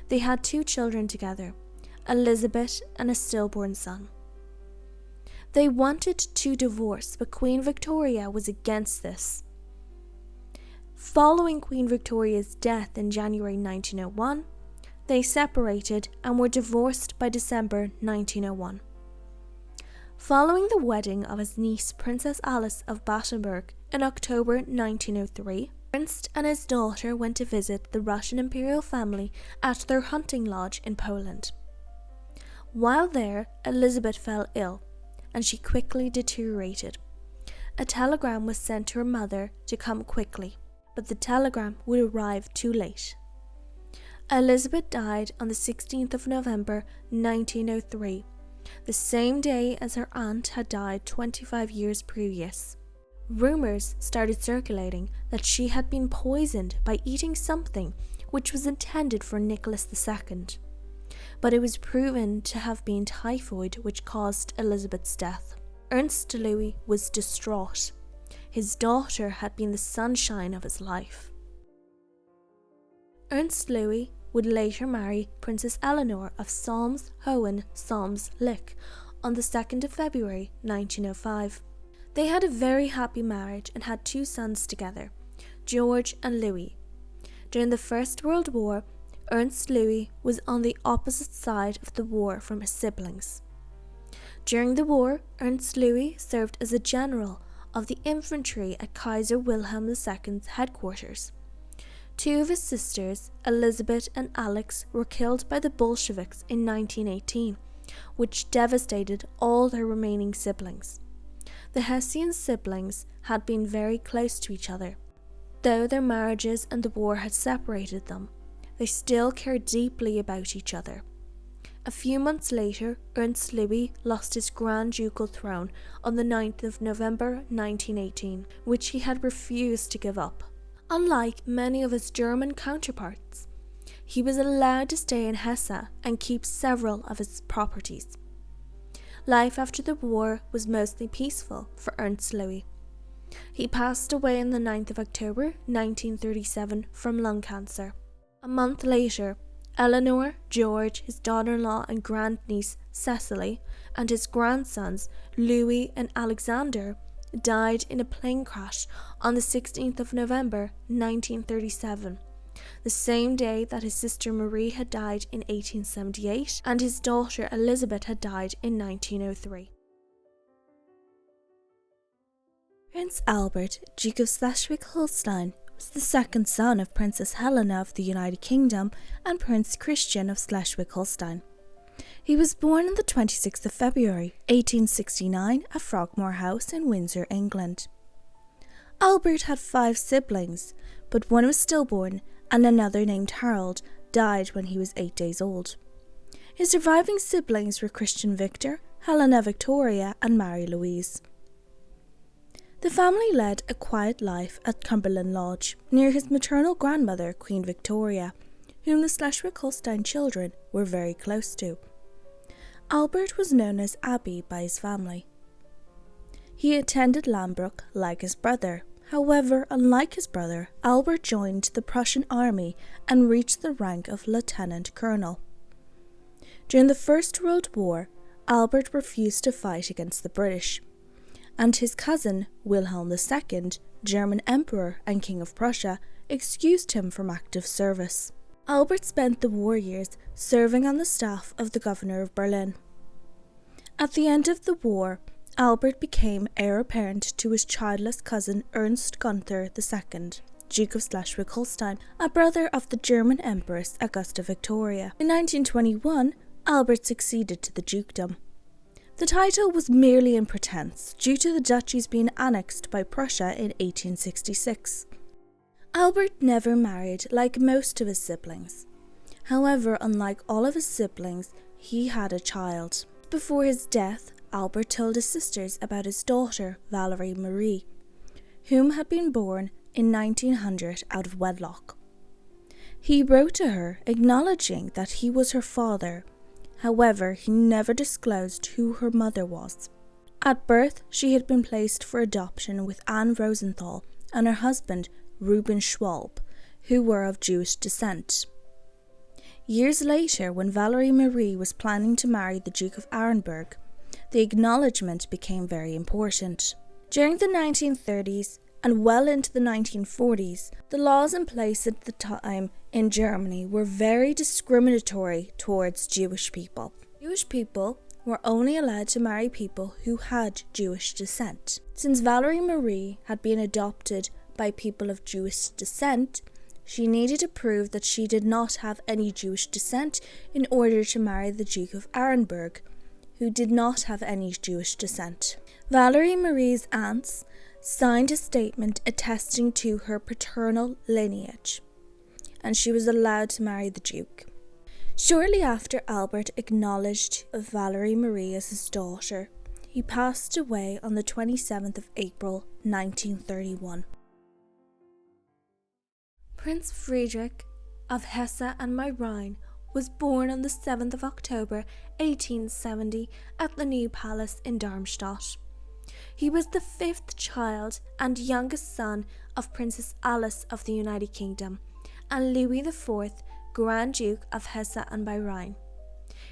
They had 2 children together, Elizabeth and a stillborn son. They wanted to divorce, but Queen Victoria was against this. Following Queen Victoria's death in January 1901, they separated and were divorced by December 1901. Following the wedding of his niece Princess Alice of Battenberg in October 1903, Ernest and his daughter went to visit the Russian imperial family at their hunting lodge in Poland. While there, Elizabeth fell ill, and she quickly deteriorated. A telegram was sent to her mother to come quickly, but the telegram would arrive too late. Elizabeth died on the 16th of November 1903, the same day as her aunt had died 25 years previous. Rumours started circulating that she had been poisoned by eating something which was intended for Nicholas II, but it was proven to have been typhoid which caused Elizabeth's death. Ernest Louis was distraught. His daughter had been the sunshine of his life. Ernest Louis would later marry Princess Eleanor of Solms-Hohen-Solms-Lich on the 2nd of February 1905. They had a very happy marriage and had 2 sons together, George and Louis. During the First World War, Ernest Louis was on the opposite side of the war from his siblings. During the war, Ernest Louis served as a general of the infantry at Kaiser Wilhelm II's headquarters. 2 of his sisters, Elizabeth and Alex, were killed by the Bolsheviks in 1918, which devastated all their remaining siblings. The Hessian siblings had been very close to each other. Though their marriages and the war had separated them, they still cared deeply about each other. A few months later, Ernest Louis lost his Grand Ducal throne on the 9th of November 1918, which he had refused to give up. Unlike many of his German counterparts, he was allowed to stay in Hesse and keep several of his properties. Life after the war was mostly peaceful for Ernest Louis. He passed away on the 9th of October 1937 from lung cancer. A month later, Eleanor, George, his daughter-in-law and grandniece Cecily, and his grandsons Louis and Alexander died in a plane crash on the 16th of November 1937, the same day that his sister Marie had died in 1878 and his daughter Elizabeth had died in 1903. Prince Albert, Duke of Schleswig-Holstein, was the second son of Princess Helena of the United Kingdom and Prince Christian of Schleswig-Holstein. He was born on the 26th of February 1869 at Frogmore House in Windsor, England. Albert had 5 siblings, but one was stillborn and another named Harald died when he was 8 days old. His surviving siblings were Christian Victor, Helena Victoria and Mary Louise. The family led a quiet life at Cumberland Lodge, near his maternal grandmother, Queen Victoria, whom the Schleswig-Holstein children were very close to. Albert was known as Abbey by his family. He attended Lambrook like his brother. However, unlike his brother, Albert joined the Prussian army and reached the rank of lieutenant colonel. During the First World War, Albert refused to fight against the British, and his cousin, Wilhelm II, German Emperor and King of Prussia, excused him from active service. Albert spent the war years serving on the staff of the governor of Berlin. At the end of the war, Albert became heir apparent to his childless cousin Ernest Gunther II, Duke of Schleswig-Holstein, a brother of the German Empress Augusta Victoria. In 1921, Albert succeeded to the dukedom. The title was merely in pretense due to the duchies being annexed by Prussia in 1866. Albert never married like most of his siblings. However, unlike all of his siblings, he had a child. Before his death, Albert told his sisters about his daughter, Valerie Marie, whom had been born in 1900 out of wedlock. He wrote to her acknowledging that he was her father. However, he never disclosed who her mother was. At birth, she had been placed for adoption with Anne Rosenthal and her husband, Reuben Schwalb, who were of Jewish descent. Years later, when Valerie Marie was planning to marry the Duke of Arenberg, the acknowledgement became very important. During the 1930s and well into the 1940s, the laws in place at the time in Germany were very discriminatory towards Jewish people. Jewish people were only allowed to marry people who had Jewish descent. Since Valerie Marie had been adopted by people of Jewish descent, she needed to prove that she did not have any Jewish descent in order to marry the Duke of Arenberg, who did not have any Jewish descent. Valerie Marie's aunts signed a statement attesting to her paternal lineage, and she was allowed to marry the Duke. Shortly after Albert acknowledged Valerie Marie as his daughter, he passed away on the 27th of April 1931. Prince Friedrich of Hesse and Rhine was born on the 7th of October 1870 at the New Palace in Darmstadt. He was the 5th child and youngest son of Princess Alice of the United Kingdom and Louis IV, Grand Duke of Hesse and Rhine.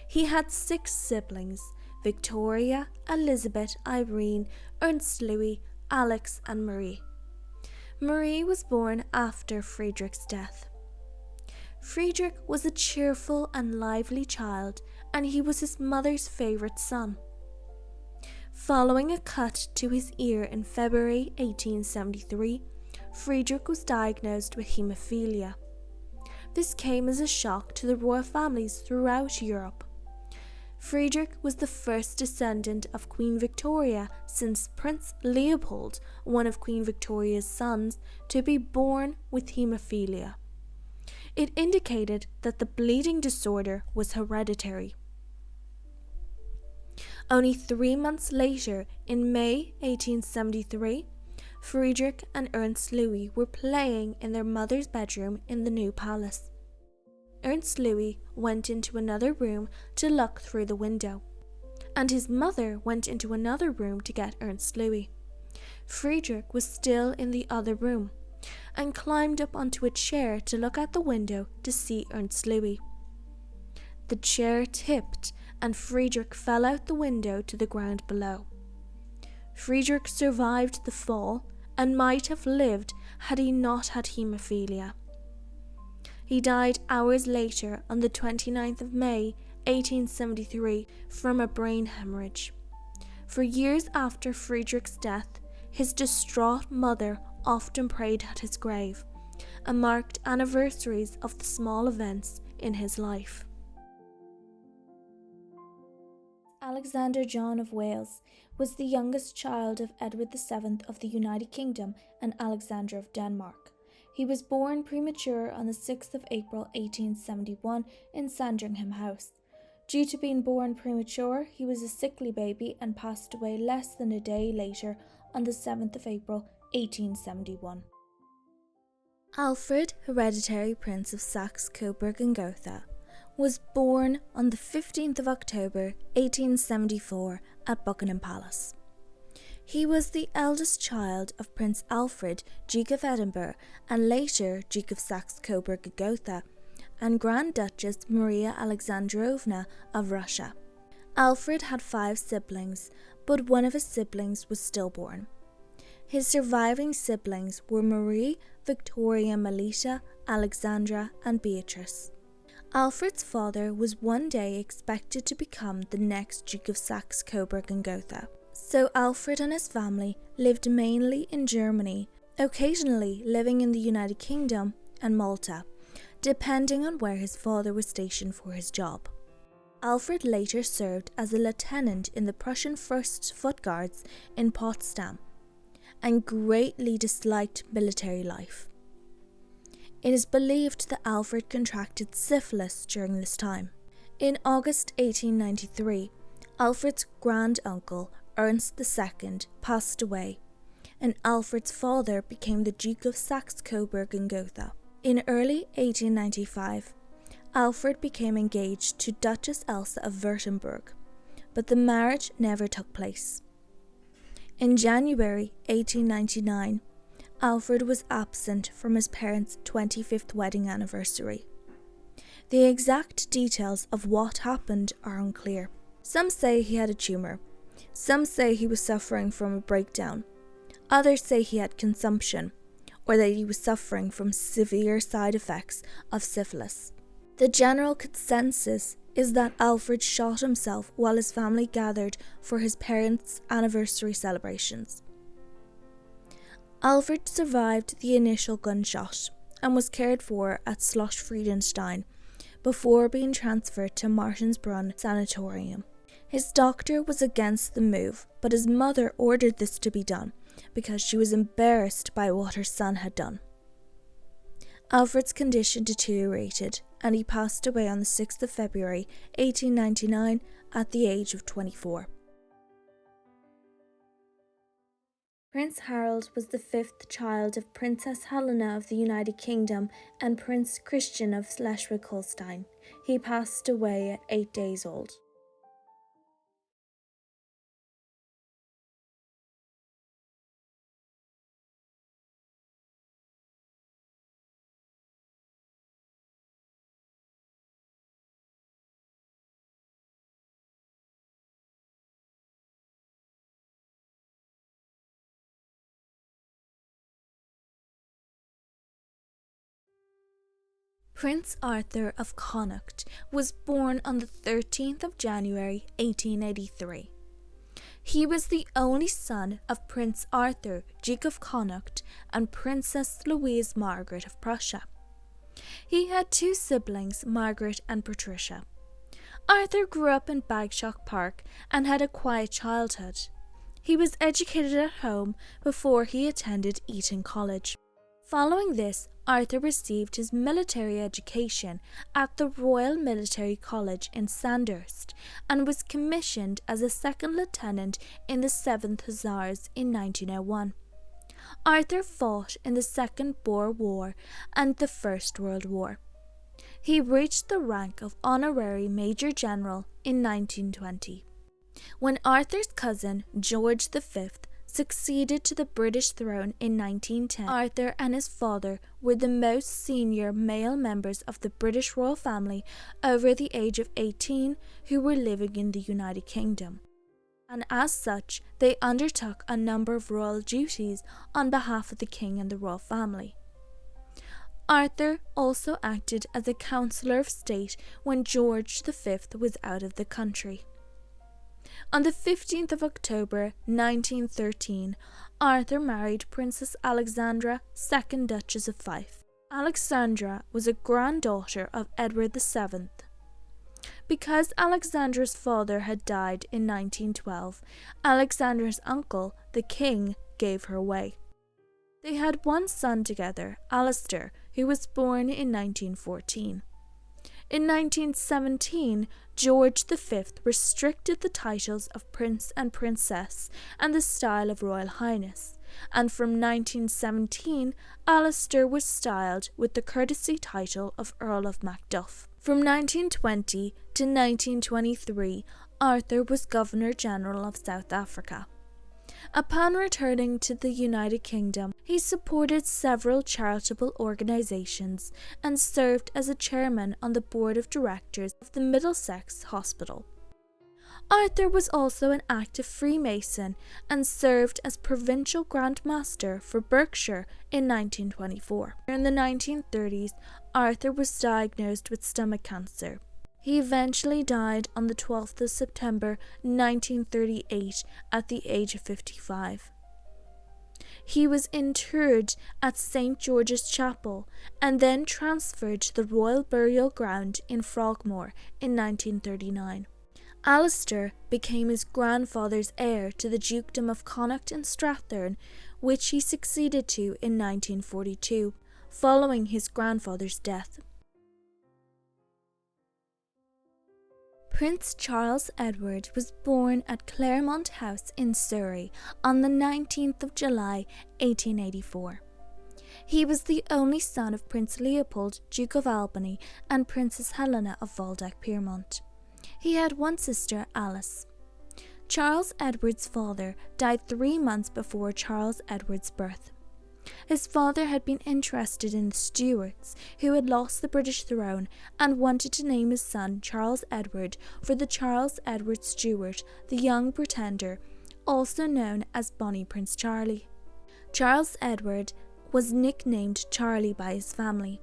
He had 6 siblings: Victoria, Elizabeth, Irene, Ernst Louis, Alex and Marie. Marie was born after Friedrich's death. Friedrich was a cheerful and lively child, and he was his mother's favourite son. Following a cut to his ear in February 1873, Friedrich was diagnosed with haemophilia. This came as a shock to the royal families throughout Europe. Friedrich was the first descendant of Queen Victoria since Prince Leopold, one of Queen Victoria's sons, to be born with haemophilia. It indicated that the bleeding disorder was hereditary. Only 3 months later, in May 1873, Friedrich and Ernst Louis were playing in their mother's bedroom in the New Palace. Ernst Louis went into another room to look through the window, and his mother went into another room to get Ernst Louis. Friedrich was still in the other room and climbed up onto a chair to look out the window to see Ernst Louis. The chair tipped and Friedrich fell out the window to the ground below. Friedrich survived the fall and might have lived had he not had haemophilia. He died hours later on the 29th of May 1873 from a brain hemorrhage. For years after Friedrich's death, his distraught mother often prayed at his grave, and marked anniversaries of the small events in his life. Alexander John of Wales was the youngest child of Edward VII of the United Kingdom and Alexandra of Denmark. He was born premature on the 6th of April 1871 in Sandringham House. Due to being born premature, he was a sickly baby and passed away less than a day later on the 7th of April 1871. Alfred, hereditary Prince of Saxe-Coburg and Gotha, was born on the 15th of October 1874 at Buckingham Palace. He was the eldest child of Prince Alfred, Duke of Edinburgh and later Duke of Saxe-Coburg and Gotha, and Grand Duchess Maria Alexandrovna of Russia. Alfred had 5 siblings, but one of his siblings was stillborn. His surviving siblings were Marie, Victoria, Melita, Alexandra, and Beatrice. Alfred's father was one day expected to become the next Duke of Saxe-Coburg and Gotha, so Alfred and his family lived mainly in Germany, occasionally living in the United Kingdom and Malta, depending on where his father was stationed for his job. Alfred later served as a lieutenant in the Prussian 1st Foot Guards in Potsdam and greatly disliked military life. It is believed that Alfred contracted syphilis during this time. In August 1893, Alfred's grand-uncle, Ernest II, passed away, and Alfred's father became the Duke of Saxe-Coburg and Gotha. In early 1895, Alfred became engaged to Duchess Elsa of Württemberg, but the marriage never took place. In January 1899, Alfred was absent from his parents' 25th wedding anniversary. The exact details of what happened are unclear. Some say he had a tumour. Some say he was suffering from a breakdown. Others say he had consumption, or that he was suffering from severe side effects of syphilis. The general consensus is that Alfred shot himself while his family gathered for his parents' anniversary celebrations. Alfred survived the initial gunshot and was cared for at Schloss Friedenstein before being transferred to Martinsbrunn Sanatorium. His doctor was against the move, but his mother ordered this to be done because she was embarrassed by what her son had done. Alfred's condition deteriorated and he passed away on the 6th of February 1899 at the age of 24. Prince Harald was the 5th child of Princess Helena of the United Kingdom and Prince Christian of Schleswig-Holstein. He passed away at 8 days old. Prince Arthur of Connaught was born on the 13th of January 1883. He was the only son of Prince Arthur, Duke of Connaught, and Princess Louise Margaret of Prussia. He had 2 siblings, Margaret and Patricia. Arthur grew up in Bagshot Park and had a quiet childhood. He was educated at home before he attended Eton College. Following this, Arthur received his military education at the Royal Military College in Sandhurst and was commissioned as a second lieutenant in the 7th Hussars in 1901. Arthur fought in the Second Boer War and the First World War. He reached the rank of Honorary Major General in 1920. When Arthur's cousin, George V, succeeded to the British throne in 1910, Arthur and his father were the most senior male members of the British royal family over the age of 18 who were living in the United Kingdom. And as such, they undertook a number of royal duties on behalf of the king and the royal family. Arthur also acted as a councillor of state when George V was out of the country. On the 15th of October 1913, Arthur married Princess Alexandra, 2nd Duchess of Fife. Alexandra was a granddaughter of Edward VII. Because Alexandra's father had died in 1912, Alexandra's uncle, the king, gave her away. They had one son together, Alistair, who was born in 1914. In 1917, George V restricted the titles of Prince and Princess and the style of Royal Highness, and from 1917, Alistair was styled with the courtesy title of Earl of Macduff. From 1920 to 1923, Arthur was Governor-General of South Africa. Upon returning to the United Kingdom, he supported several charitable organisations and served as a chairman on the board of directors of the Middlesex Hospital. Arthur was also an active Freemason and served as Provincial Grand Master for Berkshire in 1924. In the 1930s, Arthur was diagnosed with stomach cancer. He eventually died on the 12th of September 1938 at the age of 55. He was interred at St. George's Chapel and then transferred to the Royal Burial Ground in Frogmore in 1939. Alistair became his grandfather's heir to the Dukedom of Connaught and Strathearn, which he succeeded to in 1942, following his grandfather's death. Prince Charles Edward was born at Claremont House in Surrey on the 19th of July 1884. He was the only son of Prince Leopold, Duke of Albany, and Princess Helena of Waldeck-Pyrmont. He had one sister, Alice. Charles Edward's father died 3 months before Charles Edward's birth. His father had been interested in the Stuarts, who had lost the British throne, and wanted to name his son Charles Edward for the Charles Edward Stuart, the Young Pretender, also known as Bonnie Prince Charlie. Charles Edward was nicknamed Charlie by his family,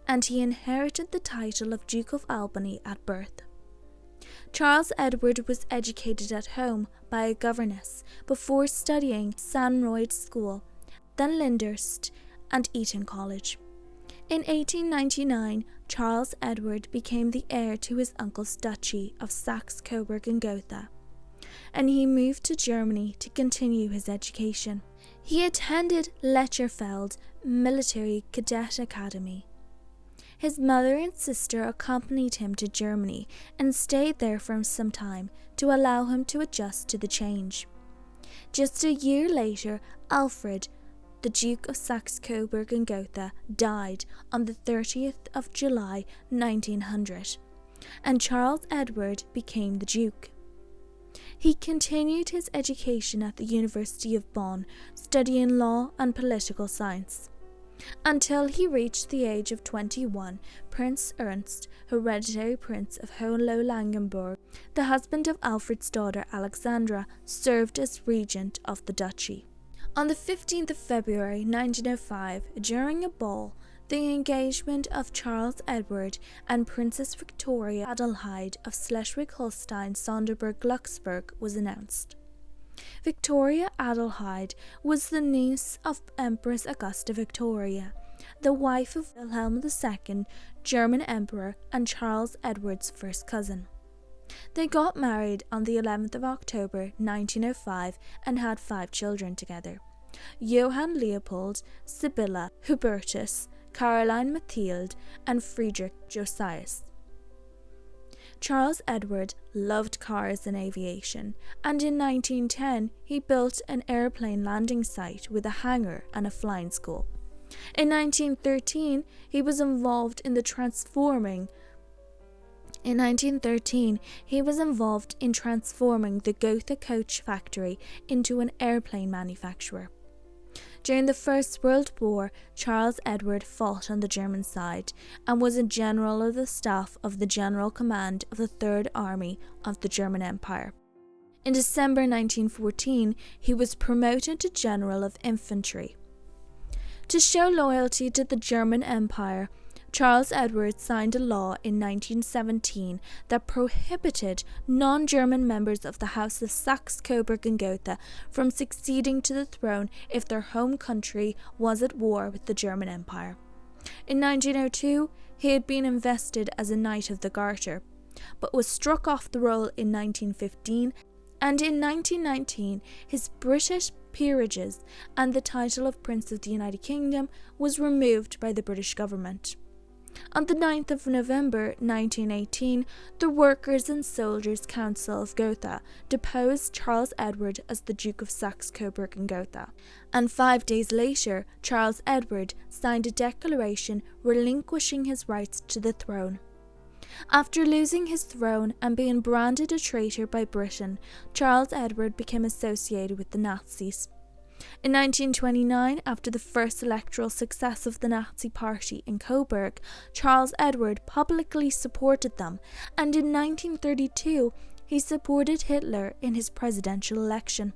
and he inherited the title of Duke of Albany at birth. Charles Edward was educated at home by a governess before studying Sanroyd School, then Lyndhurst and Eton College. In 1899, Charles Edward became the heir to his uncle's duchy of Saxe-Coburg and Gotha, and he moved to Germany to continue his education. He attended Leccherfeld Military Cadet Academy. His mother and sister accompanied him to Germany and stayed there for some time to allow him to adjust to the change. Just a year later, Alfred, the Duke of Saxe-Coburg and Gotha, died on the 30th of July 1900, and Charles Edward became the Duke. He continued his education at the University of Bonn, studying law and political science. Until he reached the age of 21, Prince Ernest, Hereditary Prince of Hohenlohe-Langenburg, the husband of Alfred's daughter Alexandra, served as regent of the duchy. On the 15th of February 1905, during a ball, the engagement of Charles Edward and Princess Victoria Adelheid of Schleswig-Holstein, Sonderburg-Glucksburg was announced. Victoria Adelheid was the niece of Empress Augusta Victoria, the wife of Wilhelm II, German Emperor, and Charles Edward's first cousin. They got married on the 11th of October 1905 and had 5 children together: Johann Leopold, Sibylla, Hubertus, Caroline Mathilde, and Friedrich Josias. Charles Edward loved cars and aviation, and in 1910 he built an airplane landing site with a hangar and a flying school. In 1913 he was involved in transforming the Gotha coach factory into an airplane manufacturer. During the First World War, Charles Edward fought on the German side and was a general of the staff of the General Command of the Third Army of the German Empire. In December 1914, he was promoted to General of Infantry. To show loyalty to the German Empire, Charles Edward signed a law in 1917 that prohibited non-German members of the House of Saxe-Coburg and Gotha from succeeding to the throne if their home country was at war with the German Empire. In 1902, he had been invested as a Knight of the Garter, but was struck off the roll in 1915, and in 1919 his British peerages and the title of Prince of the United Kingdom was removed by the British government. On the 9th of November 1918, the Workers' and Soldiers' Council of Gotha deposed Charles Edward as the Duke of Saxe-Coburg and Gotha, and 5 days later Charles Edward signed a declaration relinquishing his rights to the throne. After losing his throne and being branded a traitor by Britain, Charles Edward became associated with the Nazis. In 1929, after the first electoral success of the Nazi Party in Coburg, Charles Edward publicly supported them, and in 1932 he supported Hitler in his presidential election.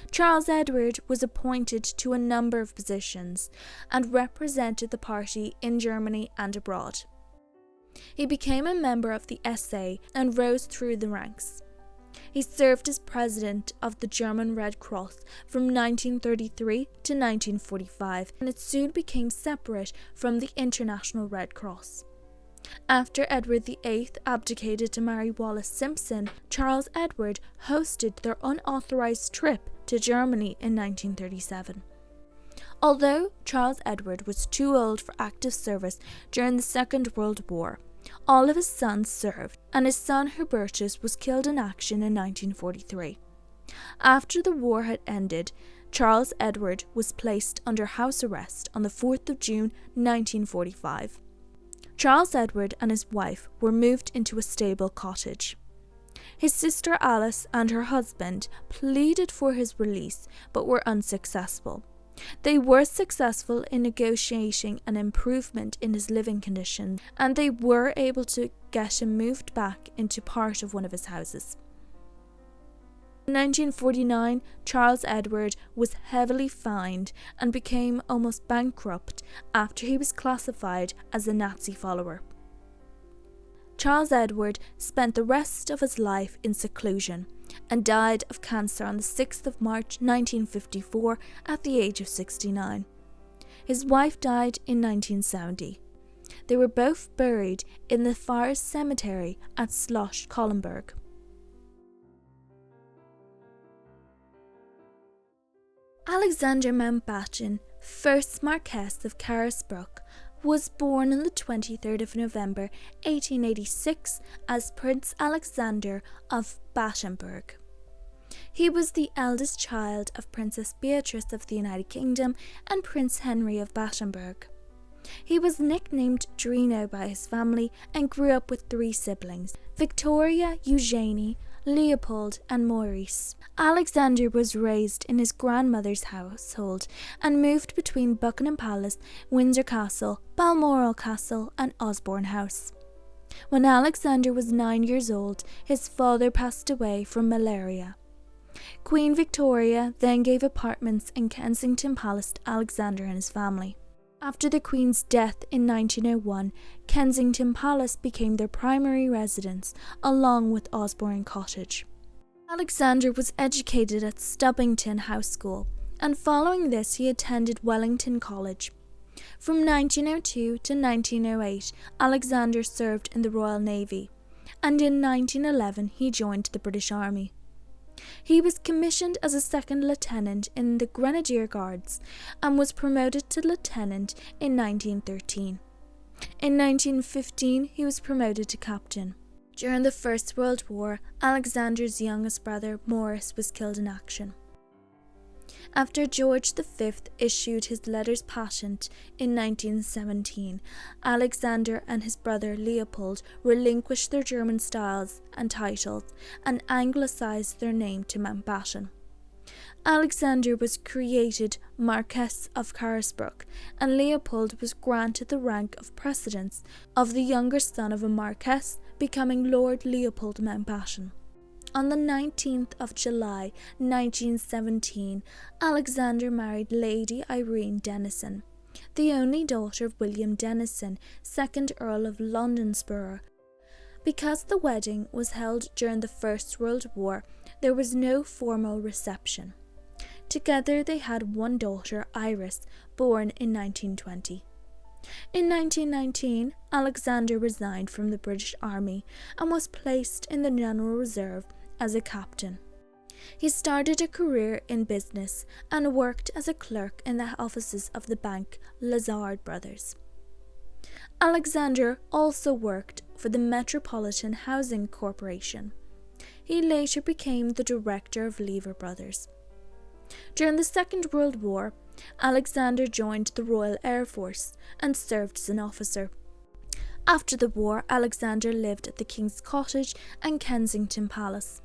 Charles Edward was appointed to a number of positions and represented the party in Germany and abroad. He became a member of the SA and rose through the ranks. He served as president of the German Red Cross from 1933 to 1945, and it soon became separate from the International Red Cross. After Edward VIII abdicated to marry Wallis Simpson, Charles Edward hosted their unauthorized trip to Germany in 1937. Although Charles Edward was too old for active service during the Second World War, all of his sons served, and his son Hubertus was killed in action in 1943. After the war had ended, Charles Edward was placed under house arrest on the 4th of June 1945. Charles Edward and his wife were moved into a stable cottage. His sister Alice and her husband pleaded for his release but were unsuccessful. They were successful in negotiating an improvement in his living conditions, and they were able to get him moved back into part of one of his houses. In 1949, Charles Edward was heavily fined and became almost bankrupt after he was classified as a Nazi follower. Charles Edward spent the rest of his life in seclusion and died of cancer on the 6th of March 1954 at the age of 69. His wife died in 1970. They were both buried in the Forest Cemetery at Schloss-Collenberg. Alexander Mountbatten, 1st Marquess of Carisbrooke, was born on the 23rd of November 1886 as Prince Alexander of Battenberg. He was the eldest child of Princess Beatrice of the United Kingdom and Prince Henry of Battenberg. He was nicknamed Drino by his family and grew up with 3 siblings: Victoria, Eugenie, Leopold and Maurice. Alexander was raised in his grandmother's household and moved between Buckingham Palace, Windsor Castle, Balmoral Castle and Osborne House. When Alexander was 9 years old, his father passed away from malaria. Queen Victoria then gave apartments in Kensington Palace to Alexander and his family. After the Queen's death in 1901, Kensington Palace became their primary residence, along with Osborne Cottage. Alexander was educated at Stubbington House School, and following this he attended Wellington College. From 1902 to 1908, Alexander served in the Royal Navy, and in 1911 he joined the British Army. He was commissioned as a second lieutenant in the Grenadier Guards and was promoted to lieutenant in 1913. In 1915, he was promoted to captain. During the First World War, Alexander's youngest brother, Maurice, was killed in action. After George V issued his letters patent in 1917, Alexander and his brother Leopold relinquished their German styles and titles and anglicised their name to Mountbatten. Alexander was created Marquess of Carisbrooke, and Leopold was granted the rank of precedence of the younger son of a Marquess, becoming Lord Leopold Mountbatten. On the 19th of July 1917, Alexander married Lady Irene Denison, the only daughter of William Denison, 2nd Earl of Londonsborough. Because the wedding was held during the First World War, there was no formal reception. Together they had one daughter, Iris, born in 1920. In 1919, Alexander resigned from the British Army and was placed in the General Reserve as a captain. He started a career in business and worked as a clerk in the offices of the bank Lazard Brothers. Alexander also worked for the Metropolitan Housing Corporation. He later became the director of Lever Brothers. During the Second World War, Alexander joined the Royal Air Force and served as an officer. After the war, Alexander lived at the King's Cottage and Kensington Palace.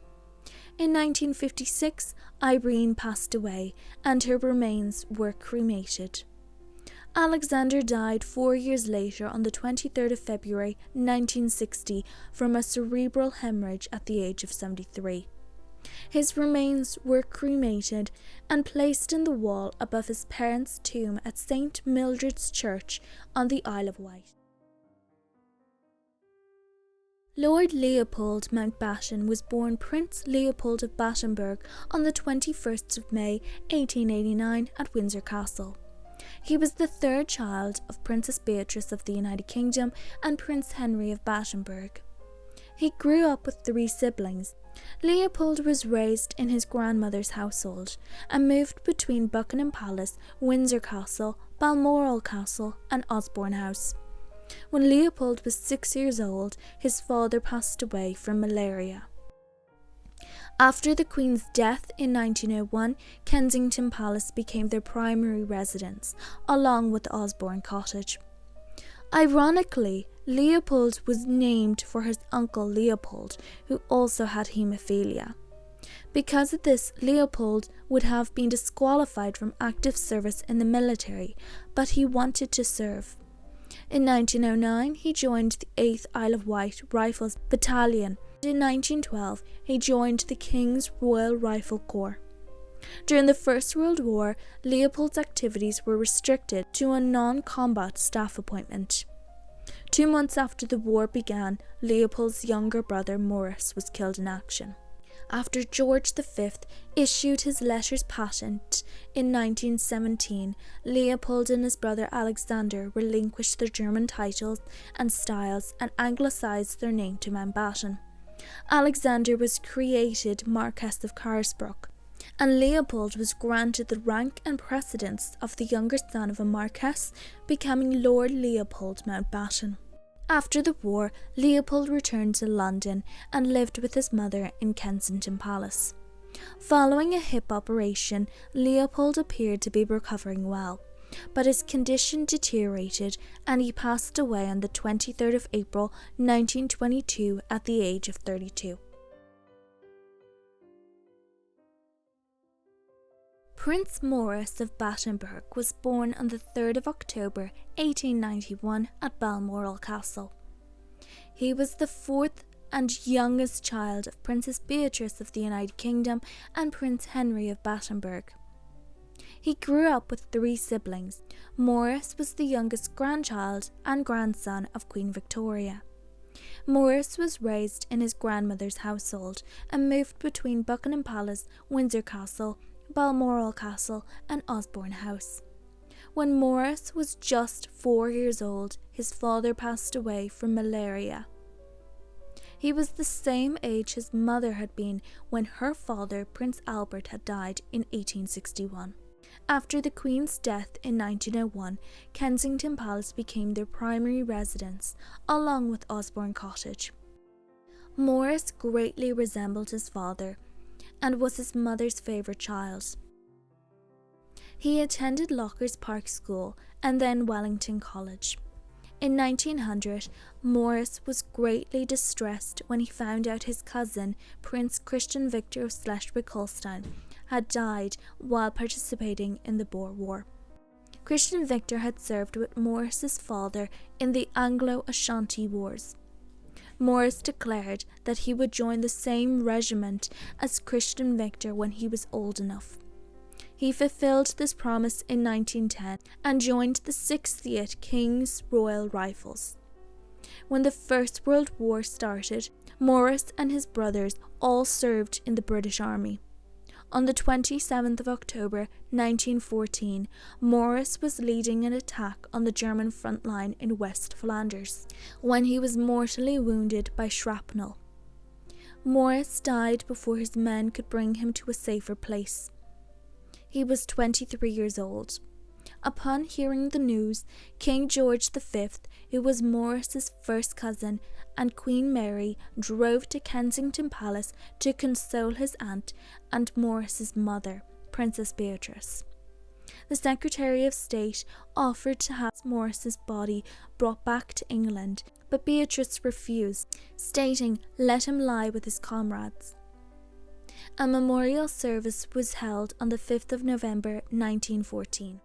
In 1956, Irene passed away and her remains were cremated. Alexander died 4 years later on the 23rd of February 1960 from a cerebral hemorrhage at the age of 73. His remains were cremated and placed in the wall above his parents' tomb at St. Mildred's Church on the Isle of Wight. Lord Leopold Mountbatten was born Prince Leopold of Battenberg on the 21st of May 1889 at Windsor Castle. He was the third child of Princess Beatrice of the United Kingdom and Prince Henry of Battenberg. He grew up with 3 siblings. Leopold was raised in his grandmother's household and moved between Buckingham Palace, Windsor Castle, Balmoral Castle and Osborne House. When Leopold was 6 years old, his father passed away from malaria. After the Queen's death in 1901, Kensington Palace became their primary residence, along with Osborne Cottage. Ironically, Leopold was named for his uncle Leopold, who also had haemophilia. Because of this, Leopold would have been disqualified from active service in the military, but he wanted to serve. In 1909, he joined the 8th Isle of Wight Rifles Battalion. In 1912, he joined the King's Royal Rifle Corps. During the First World War, Leopold's activities were restricted to a non-combat staff appointment. 2 months after the war began, Leopold's younger brother Maurice was killed in action. After George V issued his letters patent in 1917, Leopold and his brother Alexander relinquished their German titles and styles and anglicised their name to Mountbatten. Alexander was created Marquess of Carisbrooke, and Leopold was granted the rank and precedence of the younger son of a Marquess, becoming Lord Leopold Mountbatten. After the war, Leopold returned to London and lived with his mother in Kensington Palace. Following a hip operation, Leopold appeared to be recovering well, but his condition deteriorated and he passed away on the 23rd of April 1922 at the age of 32. Prince Maurice of Battenberg was born on the 3rd of October 1891 at Balmoral Castle. He was the 4th and youngest child of Princess Beatrice of the United Kingdom and Prince Henry of Battenberg. He grew up with 3 siblings. Maurice was the youngest grandchild and grandson of Queen Victoria. Maurice was raised in his grandmother's household and moved between Buckingham Palace, Windsor Castle, Balmoral Castle and Osborne House. When Maurice was just 4 years old, his father passed away from malaria. He was the same age his mother had been when her father, Prince Albert, had died in 1861. After the Queen's death in 1901, Kensington Palace became their primary residence, along with Osborne Cottage. Maurice greatly resembled his father and was his mother's favourite child. He attended Lockers Park School and then Wellington College. In 1900, Maurice was greatly distressed when he found out his cousin, Prince Christian Victor of Schleswig-Holstein, had died while participating in the Boer War. Christian Victor had served with Maurice's father in the Anglo-Ashanti Wars. Maurice declared that he would join the same regiment as Christian Victor when he was old enough. He fulfilled this promise in 1910 and joined the 60th King's Royal Rifles. When the First World War started, Maurice and his brothers all served in the British Army. On the 27th of October 1914, Maurice was leading an attack on the German front line in West Flanders when he was mortally wounded by shrapnel. Maurice died before his men could bring him to a safer place. He was 23 years old. Upon hearing the news, King George V, who was Maurice's first cousin, and Queen Mary drove to Kensington Palace to console his aunt and Maurice's mother, Princess Beatrice. The Secretary of State offered to have Maurice's body brought back to England, but Beatrice refused, stating, "Let him lie with his comrades." A memorial service was held on the 5th of November 1914.